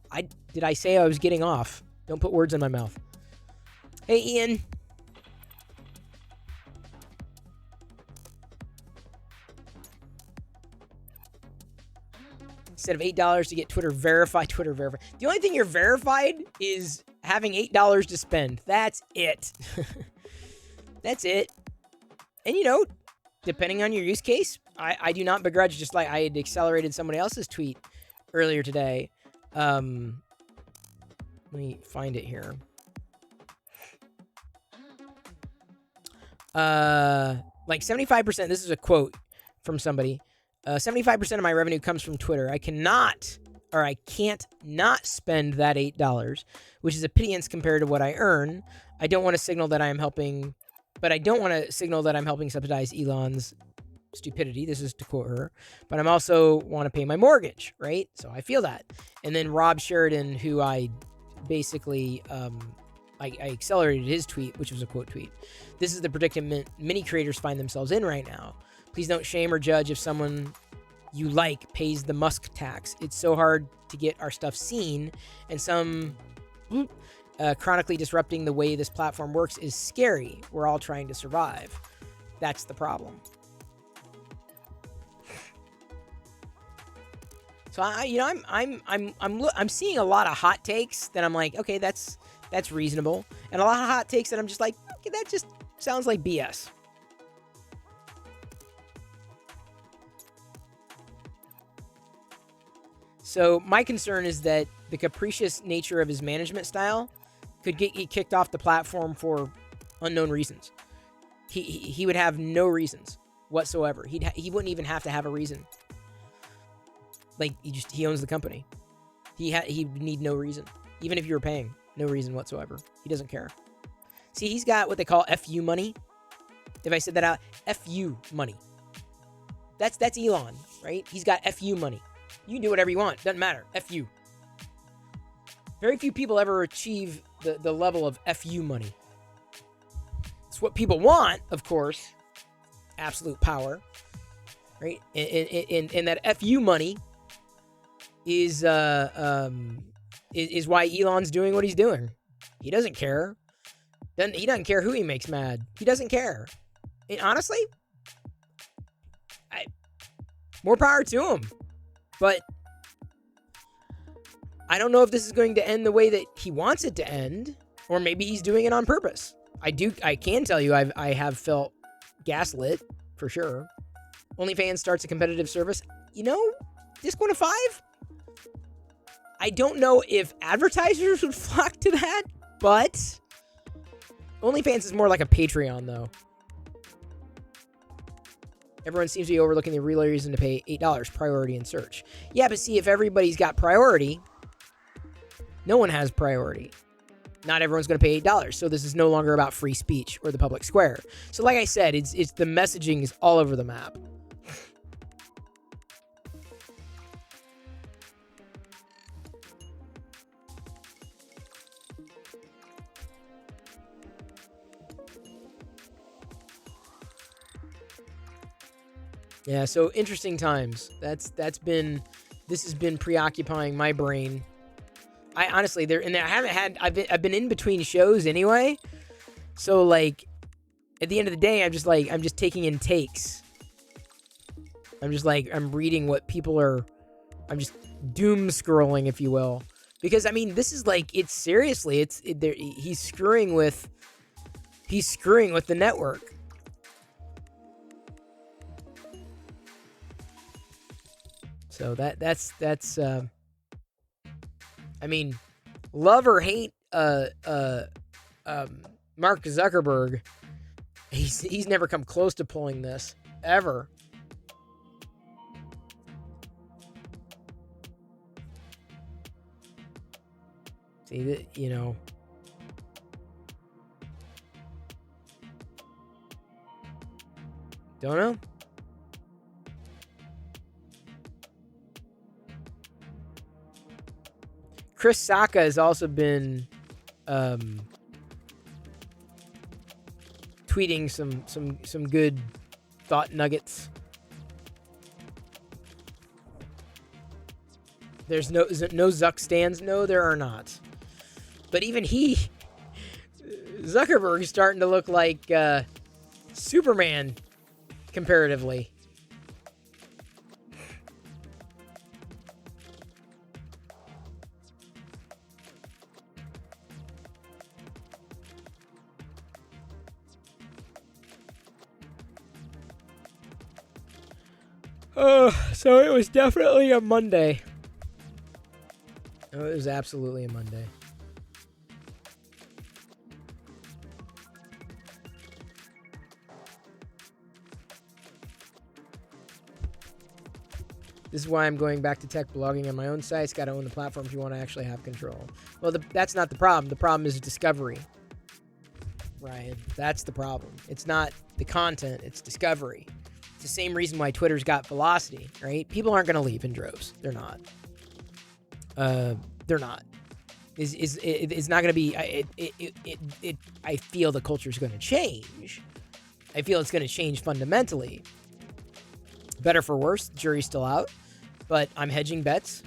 Did I say I was getting off? Don't put words in my mouth. Hey, Ian. Instead of $8 to get Twitter verified. The only thing you're verified is having $8 to spend. That's it. That's it. And depending on your use case, I do not begrudge, just like I had accelerated somebody else's tweet earlier today. Let me find it here. Like 75%, this is a quote from somebody. 75% of my revenue comes from Twitter. I can't not spend that $8, which is a pittance compared to what I earn. I don't want to signal that I'm helping subsidize Elon's stupidity. This is to quote her. But I'm also want to pay my mortgage, right? So I feel that. And then Rob Sheridan, who I basically I accelerated his tweet, which was a quote tweet. This is the predicament many creators find themselves in right now. Please don't shame or judge if someone you like pays the Musk tax. It's so hard to get our stuff seen, and some chronically disrupting the way this platform works is scary. We're all trying to survive. That's the problem. So I'm seeing a lot of hot takes that I'm like, okay, that's reasonable, and a lot of hot takes that I'm just like, okay, that just sounds like BS. So my concern is that the capricious nature of his management style could get kicked off the platform for unknown reasons. He would have no reasons whatsoever. He wouldn't even have to have a reason. Like he owns the company. He'd need no reason, even if you were paying. No reason whatsoever. He doesn't care. See, he's got what they call FU money. If I said that out, FU money. That's Elon, right? He's got FU money. You can do whatever you want. Doesn't matter. FU. Very few people ever achieve the level of FU money. It's what people want, of course. Absolute power. Right? And that FU money is why Elon's doing what he's doing. He doesn't care. He doesn't care who he makes mad. He doesn't care. And honestly, more power to him. But I don't know if this is going to end the way that he wants it to end, or maybe he's doing it on purpose. I can tell you I have felt gaslit for sure. OnlyFans starts a competitive service. Disco to 5? I don't know if advertisers would flock to that, but OnlyFans is more like a Patreon, though. Everyone seems to be overlooking the real reason to pay $8 priority in search. Yeah, but see, if everybody's got priority, no one has priority. Not everyone's going to pay $8. So this is no longer about free speech or the public square. So like I said, it's the messaging is all over the map. Yeah, so interesting times. This has been preoccupying my brain. I honestly, I've been in between shows anyway. So like, at the end of the day, I'm just taking in takes. I'm reading what people are, I'm just doom scrolling, if you will. Because I mean, this is like, he's screwing with the network. So that's I mean, love or hate Mark Zuckerberg, he's never come close to pulling this ever. See that, don't know. Chris Sacca has also been tweeting some good thought nuggets. There's no Zuck stands. No, there are not. But even Zuckerberg is starting to look like Superman comparatively. So it was definitely a Monday. Oh, it was absolutely a Monday. This is why I'm going back to tech blogging on my own site. It's got to own the platform if you want to actually have control. Well, that's not the problem. The problem is discovery, Ryan. That's the problem. It's not the content. It's discovery. It's the same reason why Twitter's got velocity, right? People aren't going to leave in droves. They're not. They're not. It's not going to be. I feel the culture is going to change. I feel it's going to change fundamentally. Better for worse, the jury's still out, but I'm hedging bets.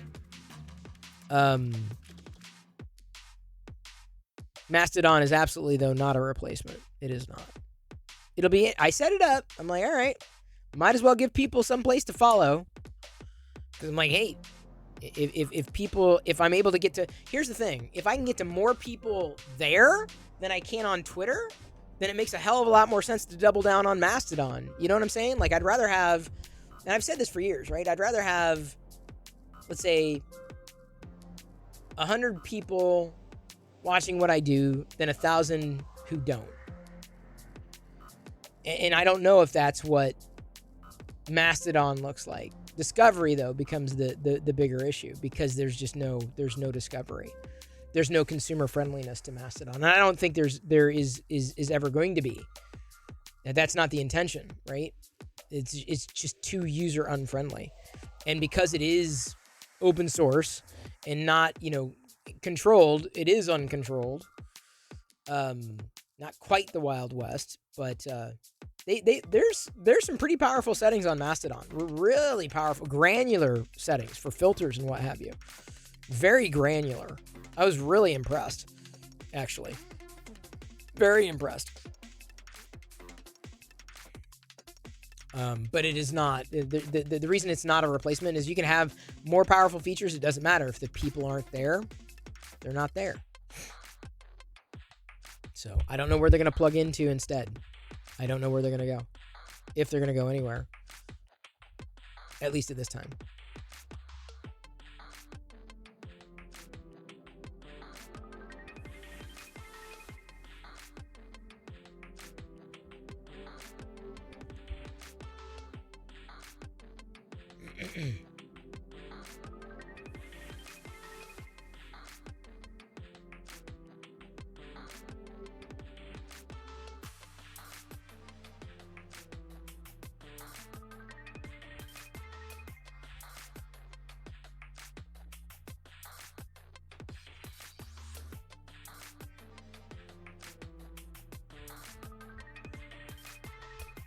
Mastodon is absolutely, though, not a replacement. It is not. It'll be. I set it up. I'm like, all right, might as well give people some place to follow. Because I'm like, hey, if I'm able to get to, here's the thing, if I can get to more people there than I can on Twitter, then it makes a hell of a lot more sense to double down on Mastodon. You know what I'm saying? Like, I'd rather have, and I've said this for years, right? I'd rather have, let's say, 100 people watching what I do than 1,000 who don't. And I don't know if that's what Mastodon looks like. Discovery, though, becomes the bigger issue because there's no discovery. There's no consumer friendliness to Mastodon. And I don't think there is ever going to be. And that's not the intention, right? It's just too user unfriendly. And because it is open source and not, controlled, it is uncontrolled. Not quite the Wild West, but there's some pretty powerful settings on Mastodon. Really powerful, granular settings for filters and what have you. Very granular. I was really impressed, actually. Very impressed. But it is not. The reason it's not a replacement is you can have more powerful features. It doesn't matter if the people aren't there. They're not there. So I don't know where they're going to plug into instead. I don't know where they're going to go. If they're going to go anywhere. At least at this time.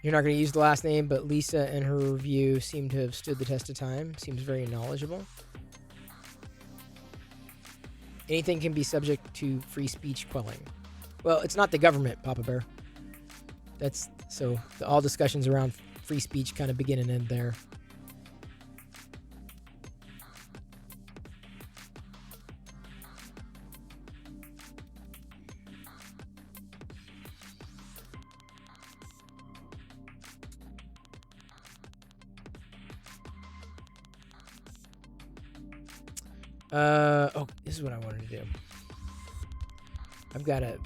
You're not going to use the last name, but Lisa and her review seem to have stood the test of time. Seems very knowledgeable. Anything can be subject to free speech quelling. Well, it's not the government, Papa Bear. That's so all discussions around free speech kind of begin and end there. Oh, this is what I wanted to do. I've got a...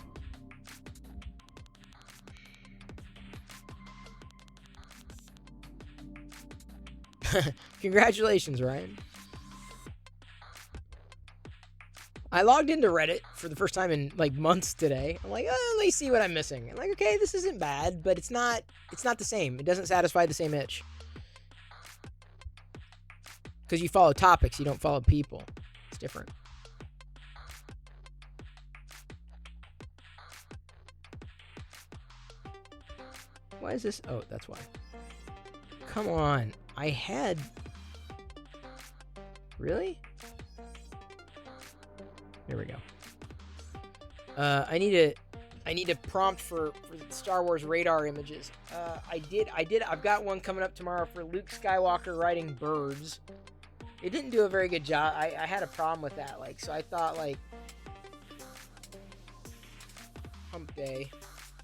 Congratulations, Ryan. I logged into Reddit for the first time in like months today. I'm like, oh, let me see what I'm missing. I'm like, okay, this isn't bad, but it's not the same. It doesn't satisfy the same itch. Because you follow topics, you don't follow people. It's different. Why is this? Oh, that's why. Come on. I had... Really? There we go. I need a prompt for Star Wars radar images. I did. I've got one coming up tomorrow for Luke Skywalker riding birds. It didn't do a very good job. I had a problem with that. Like, so I thought like Hump Day.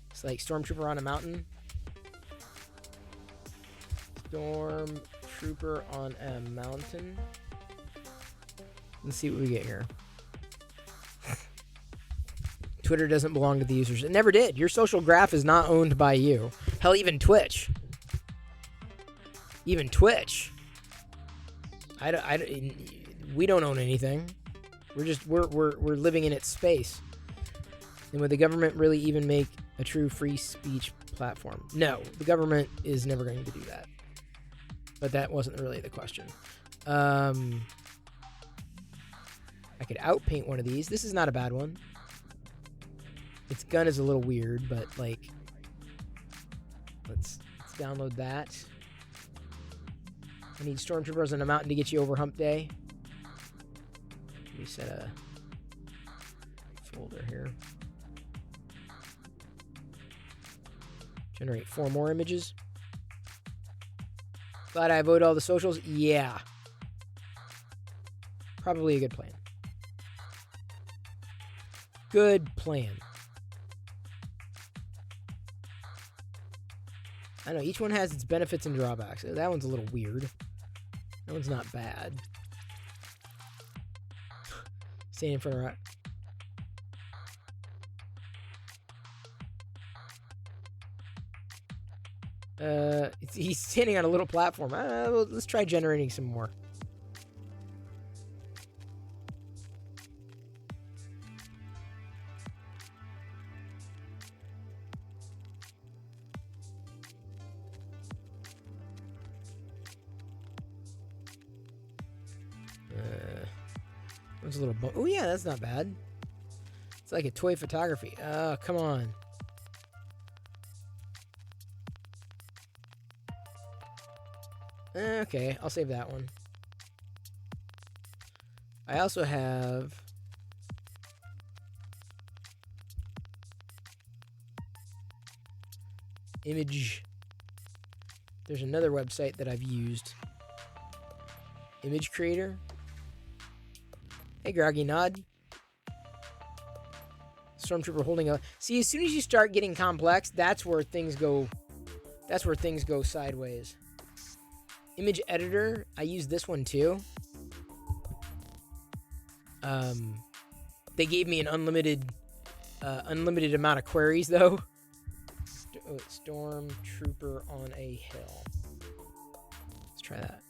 It's like Stormtrooper on a mountain. Stormtrooper on a mountain. Let's see what we get here. Twitter doesn't belong to the users. It never did. Your social graph is not owned by you. Hell, even Twitch. Even Twitch we don't own anything. We're living in its space. And would the government really even make a true free speech platform? No, the government is never going to do that. But that wasn't really the question. I could outpaint one of these. This is not a bad one. Its gun is a little weird, but like, let's download that. I need stormtroopers on a mountain to get you over hump day. Let me set a folder here. Generate 4 more images. Glad I avoid all the socials. Yeah. Probably a good plan. Good plan. I know, each one has its benefits and drawbacks. That one's a little weird. That one's not bad. Standing in front of he's standing on a little platform. Well, let's try generating some more. It's a little. Oh yeah, that's not bad. It's like a toy photography. Oh, come on. Okay, I'll save that one. I also have image. There's another website that I've used. Image Creator. Hey, Groggy Nod. Stormtrooper holding a. See, as soon as you start getting complex, that's where things go. That's where things go sideways. Image editor. I use this one too. They gave me an unlimited amount of queries though. Stormtrooper on a hill. Let's try that.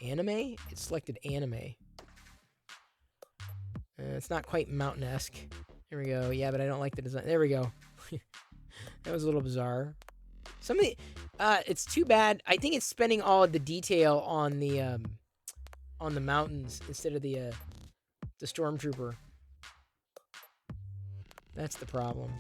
Anime? It selected anime. It's not quite mountain-esque. There we go. Yeah, but I don't like the design. There we go. That was a little bizarre. Some of the, it's too bad. I think it's spending all of the detail on the mountains instead of the stormtrooper. That's the problem.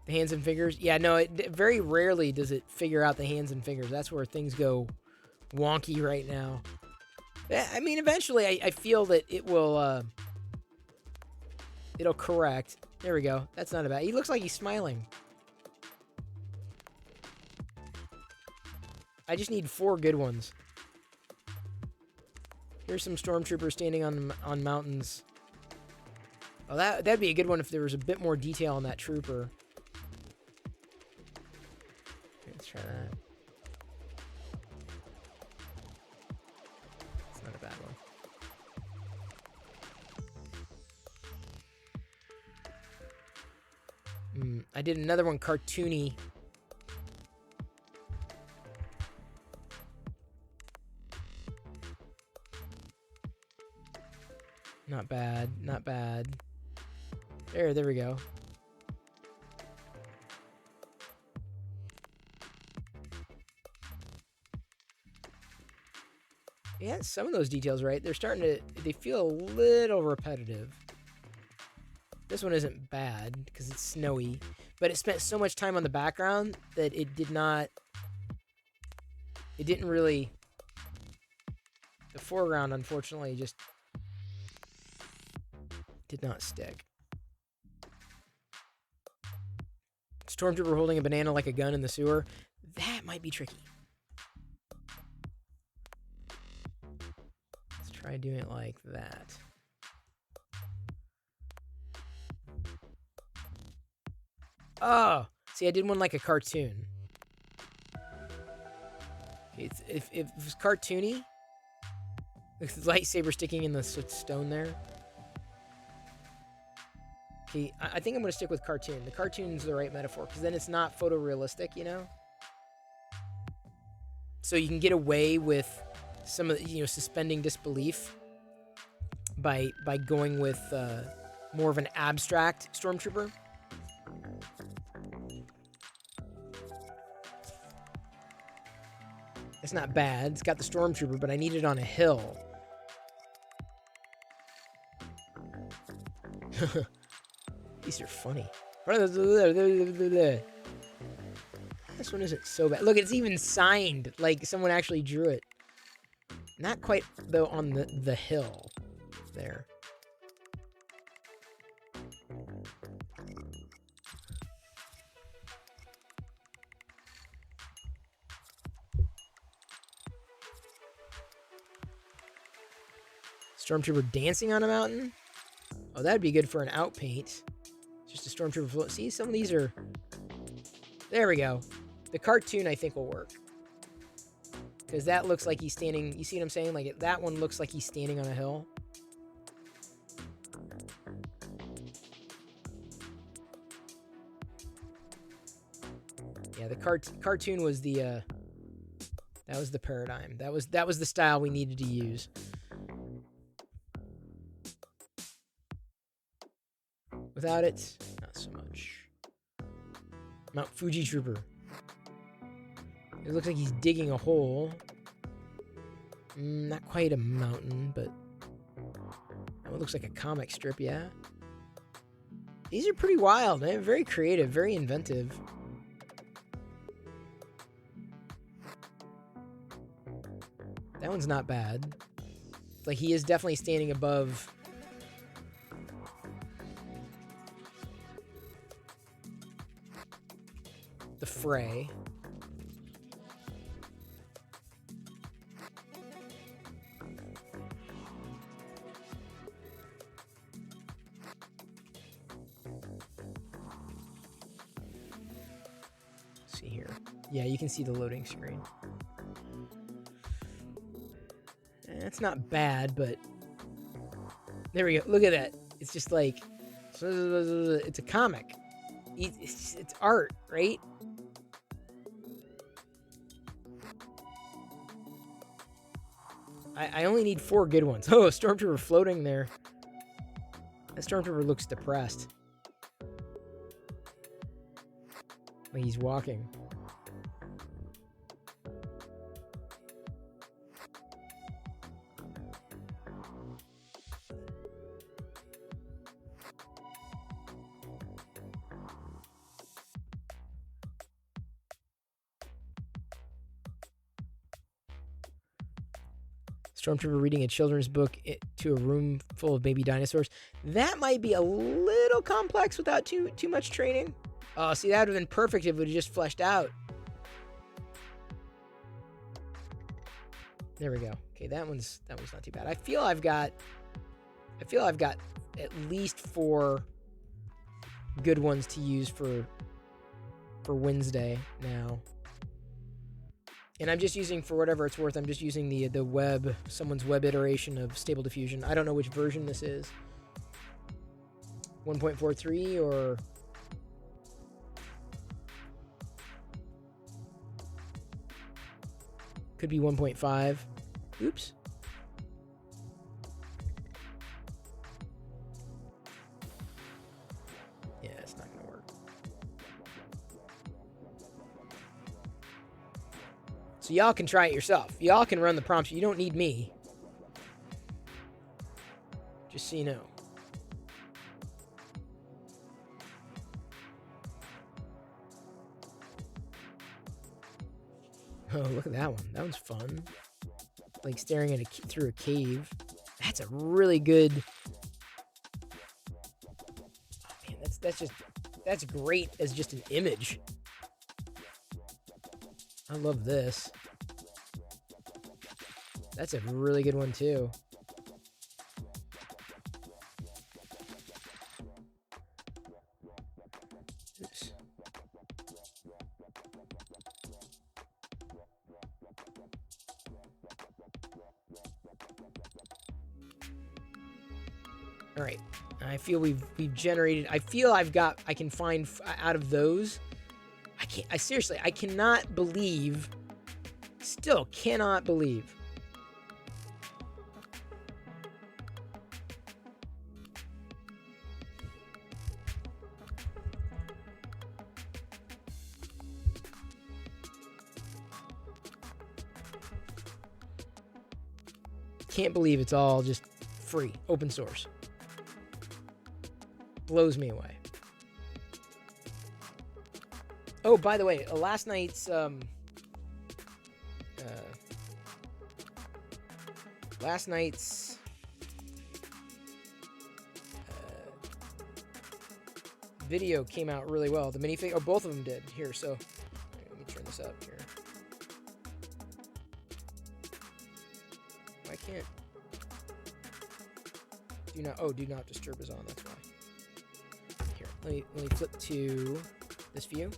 The hands and fingers. Yeah, no, it very rarely does it figure out the hands and fingers. That's where things go wonky right now. I mean, eventually I feel that it will, it'll correct. There we go. That's not a bad. He looks like he's smiling. I just need 4 good ones. Here's some stormtroopers standing on mountains. Oh, that'd be a good one if there was a bit more detail on that trooper. Let's try that. It's not a bad one. I did another one cartoony. Not bad, not bad. There we go. Yeah, some of those details, right? They're starting to, they feel a little repetitive. This one isn't bad because it's snowy, but it spent so much time on the background that it didn't really, the foreground, unfortunately, just did not stick. Stormtrooper holding a banana like a gun in the sewer. That might be tricky. Let's try doing it like that. Oh, see, I did one like a cartoon. If it was cartoony, with the lightsaber sticking in the stone there. Okay, I think I'm going to stick with cartoon. The cartoon's the right metaphor, because then it's not photorealistic, you know? So you can get away with some of the, suspending disbelief by going with more of an abstract stormtrooper. It's not bad. It's got the stormtrooper, but I need it on a hill. These are funny. This one isn't so bad. Look, it's even signed like someone actually drew it. Not quite, though, on the hill there. Stormtrooper dancing on a mountain? Oh, that'd be good for an outpaint. Just a stormtrooper float. See, some of these are... There we go. The cartoon, I think, will work. Because that looks like he's standing... You see what I'm saying? Like, that one looks like he's standing on a hill. Yeah, the cartoon was the... that was the paradigm. That was the style we needed to use. Without it, not so much. Mount Fuji Trooper. It looks like he's digging a hole. Not quite a mountain, but that one looks like a comic strip, yeah. These are pretty wild, man. Very creative, very inventive. That one's not bad. Like, he is definitely standing above... the fray. Let's see here. Yeah, you can see the loading screen. It's not bad, but there we go. Look at that. It's just like it's a comic. It's art, right? I only need 4 good ones. Oh, a stormtrooper floating there. That stormtrooper looks depressed. Like he's walking. Stormtrooper reading a children's book to a room full of baby dinosaurs. That might be a little complex without too much training. Oh, see, that would have been perfect if it would have just fleshed out. There we go. Okay, that one's not too bad. I feel I've got at least 4 good ones to use for Wednesday now. And I'm just using, for whatever it's worth, I'm just using the web, someone's web iteration of Stable Diffusion. I don't know which version this is. 1.43 or... Could be 1.5. Oops. Yeah, it's not going to work. So y'all can try it yourself. Y'all can run the prompts. You don't need me. Just so you know. Oh, look at that one. That one's fun. Like staring at through a cave. That's a really good... Oh, man, that's great as just an image. I love this. That's a really good one, too. Oops. All right. I feel we've generated. I feel I can find out of those. I seriously, I cannot believe. Still cannot believe. Can't believe it's all just free, open source. Blows me away. Oh, by the way, last night's video came out really well. The minifig, both of them did. Here, so let me turn this up here. Why can't? Do not disturb is on. That's why. Here, let me flip to this view.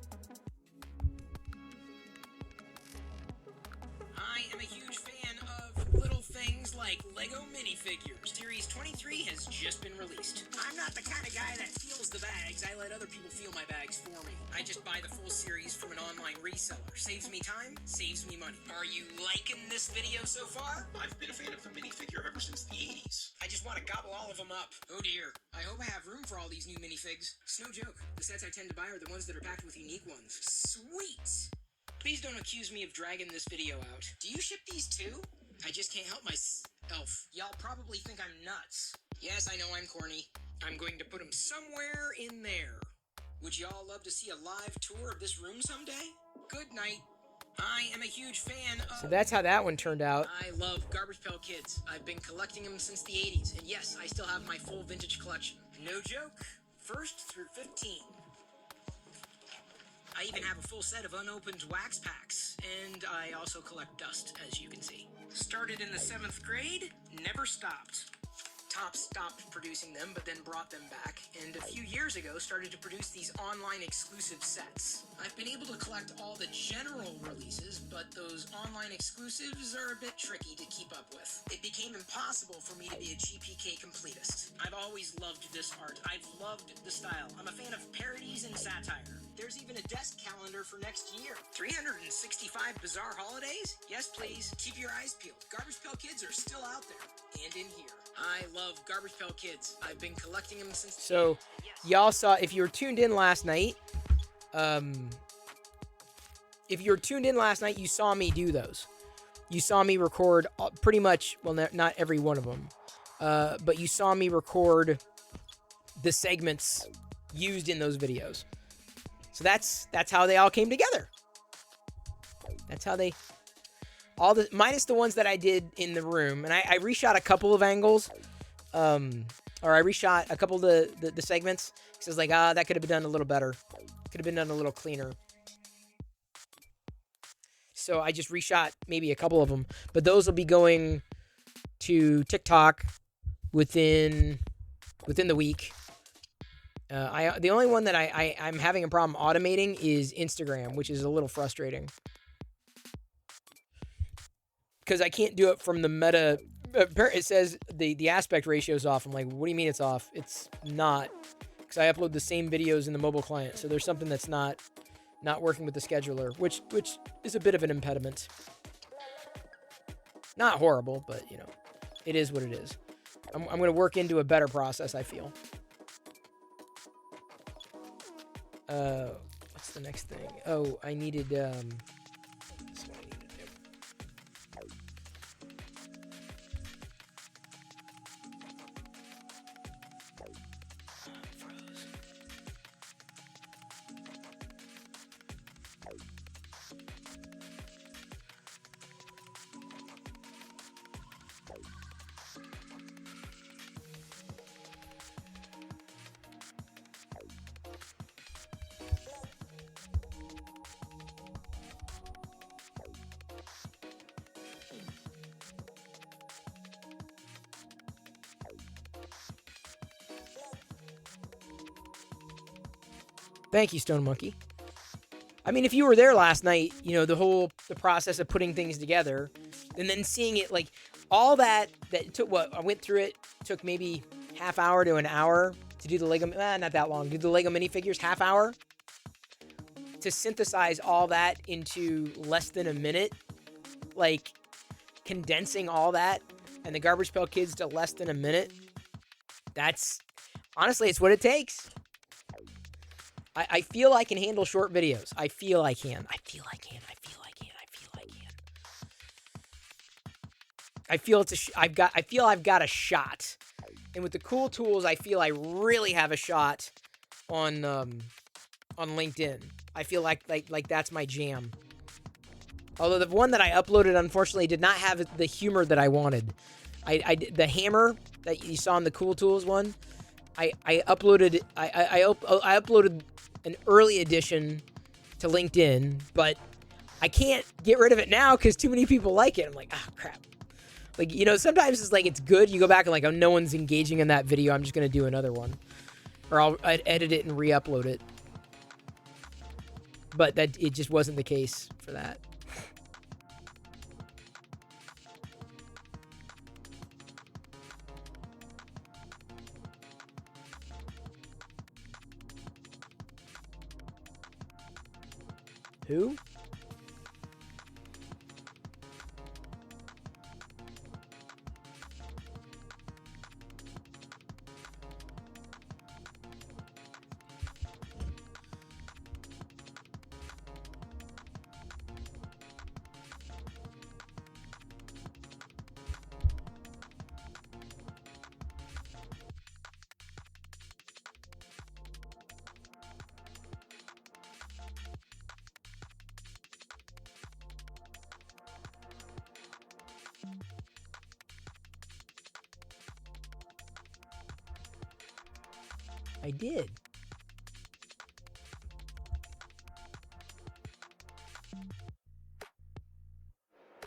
I am a huge fan of little things like Lego minifigures. Series 23 has just been released. I'm not the kind of guy that feels the bags. I let other people feel my bags for me. I just buy the full series from an online reseller. Saves me time, saves me money. Are you liking this video so far? I've been a fan of the minifigure ever since the 80s. I just want to gobble all of them up. Oh dear. I hope I have room for all these new minifigs. It's no joke. The sets I tend to buy are the ones that are packed with unique ones. Sweet! Please don't accuse me of dragging this video out. Do you ship these too? I just can't help myself. Y'all probably think I'm nuts. Yes, I know I'm corny. I'm going to put them somewhere in there. Would y'all love to see a live tour of this room someday? Good night. I am a huge fan of... So that's how that one turned out. I love Garbage Pail Kids. I've been collecting them since the 80s. And yes, I still have my full vintage collection. No joke. 1st through 15. I even have a full set of unopened wax packs. And I also collect dust, as you can see. Started in the 7th grade, never stopped. Top stopped producing them, but then brought them back, and a few years ago started to produce these online exclusive sets. I've been able to collect all the general releases, but those online exclusives are a bit tricky to keep up with. It became impossible for me to be a GPK completist. I've always loved this art. I've loved the style. I'm a fan of parodies and satire. There's even a desk calendar for next year. 365 bizarre holidays? Yes, please. Keep your eyes peeled. Garbage Pail Kids are still out there and in here. I love Garbage Pail Kids. I've been collecting them since... So, y'all saw, if you were tuned in last night, you saw me do those. You saw me record pretty much, well, not every one of them, but you saw me record the segments used in those videos. So that's how they all came together. That's how they... minus the ones that I did in the room, and I reshot a couple of angles, or I reshot a couple of the segments. So it's like, that could have been done a little better. Could have been done a little cleaner. So I just reshot maybe a couple of them, but those will be going to TikTok within the week. The only one that I'm having a problem automating is Instagram, which is a little frustrating. Because I can't do it from the meta. It says the aspect ratio is off. I'm like, what do you mean it's off? It's not. Because I upload the same videos in the mobile client. So there's something that's not working with the scheduler, which is a bit of an impediment. Not horrible, but, it is what it is. I'm going to work into a better process, I feel. What's the next thing? Oh, I needed... This is what I need to do. Thank you, Stone Monkey. I mean, if you were there last night, the process of putting things together and then seeing it, like, all that took, I went through it, took maybe half hour to an hour to do the Lego, not that long, do the Lego minifigures, half hour. To synthesize all that into less than a minute, like condensing all that and the Garbage Pail Kids to less than a minute, that's, honestly, it's what it takes. I feel I can handle short videos. I feel I can. I feel I can. I feel I can. I feel I can. I feel it's a. I feel I've got a shot, and with the cool tools, I feel I really have a shot on LinkedIn. I feel like that's my jam. Although the one that I uploaded, unfortunately, did not have the humor that I wanted. The hammer that you saw in the cool tools one. I uploaded an early edition to LinkedIn, but I can't get rid of it now because too many people like it. I'm like, oh crap. Like, you know, sometimes it's like it's good. You go back and like, oh, no one's engaging in that video. I'm just gonna do another one, or I'd edit it and re-upload it. But that it just wasn't the case for that. Who? I did.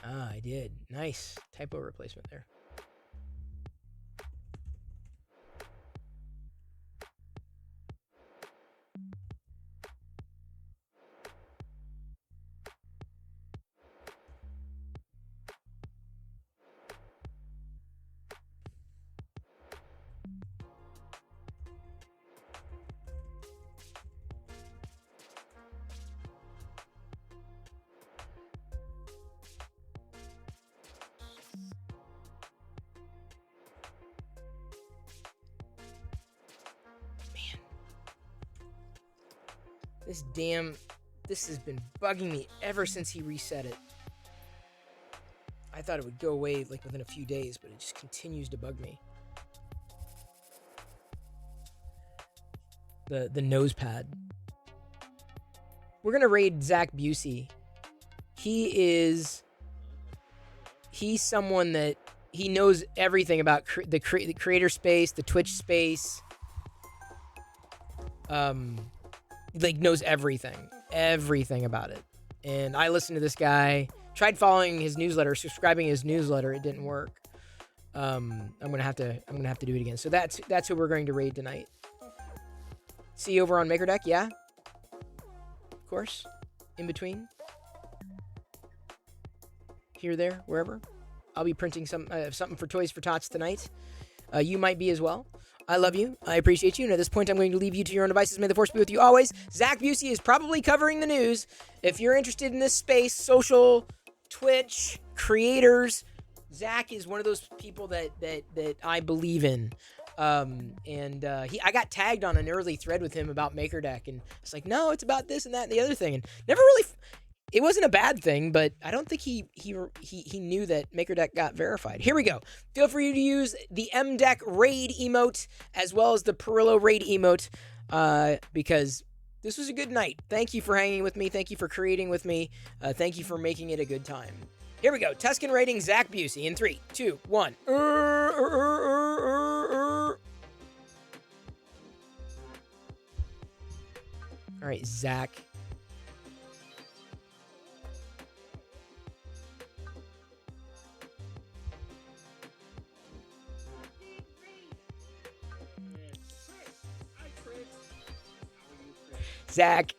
Ah, I did. Nice. Typo replacement there. This has been bugging me ever since he reset it. I thought it would go away like within a few days, but it just continues to bug me. The nose pad. We're gonna raid Zach Busey. He's someone that he knows everything about the creator space, the Twitch space. Like knows everything about it. And I listened to this guy, tried following his newsletter, subscribing his newsletter. It didn't work. I'm gonna have to do it again. So that's who we're going to raid tonight. See you over on MakerDeck, yeah. Of course, in between, here, there, wherever. I'll be printing something for Toys for Tots tonight. You might be as well. I love you. I appreciate you. And at this point, I'm going to leave you to your own devices. May the force be with you always. Zach Busey is probably covering the news. If you're interested in this space, social, Twitch, creators, Zach is one of those people that I believe in. I got tagged on an early thread with him about MakerDeck, and it's like, no, it's about this and that and the other thing, and never really. It wasn't a bad thing, but I don't think he knew that MakerDeck got verified. Here we go. Feel free to use the MDeck raid emote as well as the Perillo raid emote, because this was a good night. Thank you for hanging with me. Thank you for creating with me. Thank you for making it a good time. Here we go. Tuscan rating Zach Busey in 3, 2, 1. All right, Zach. Zach,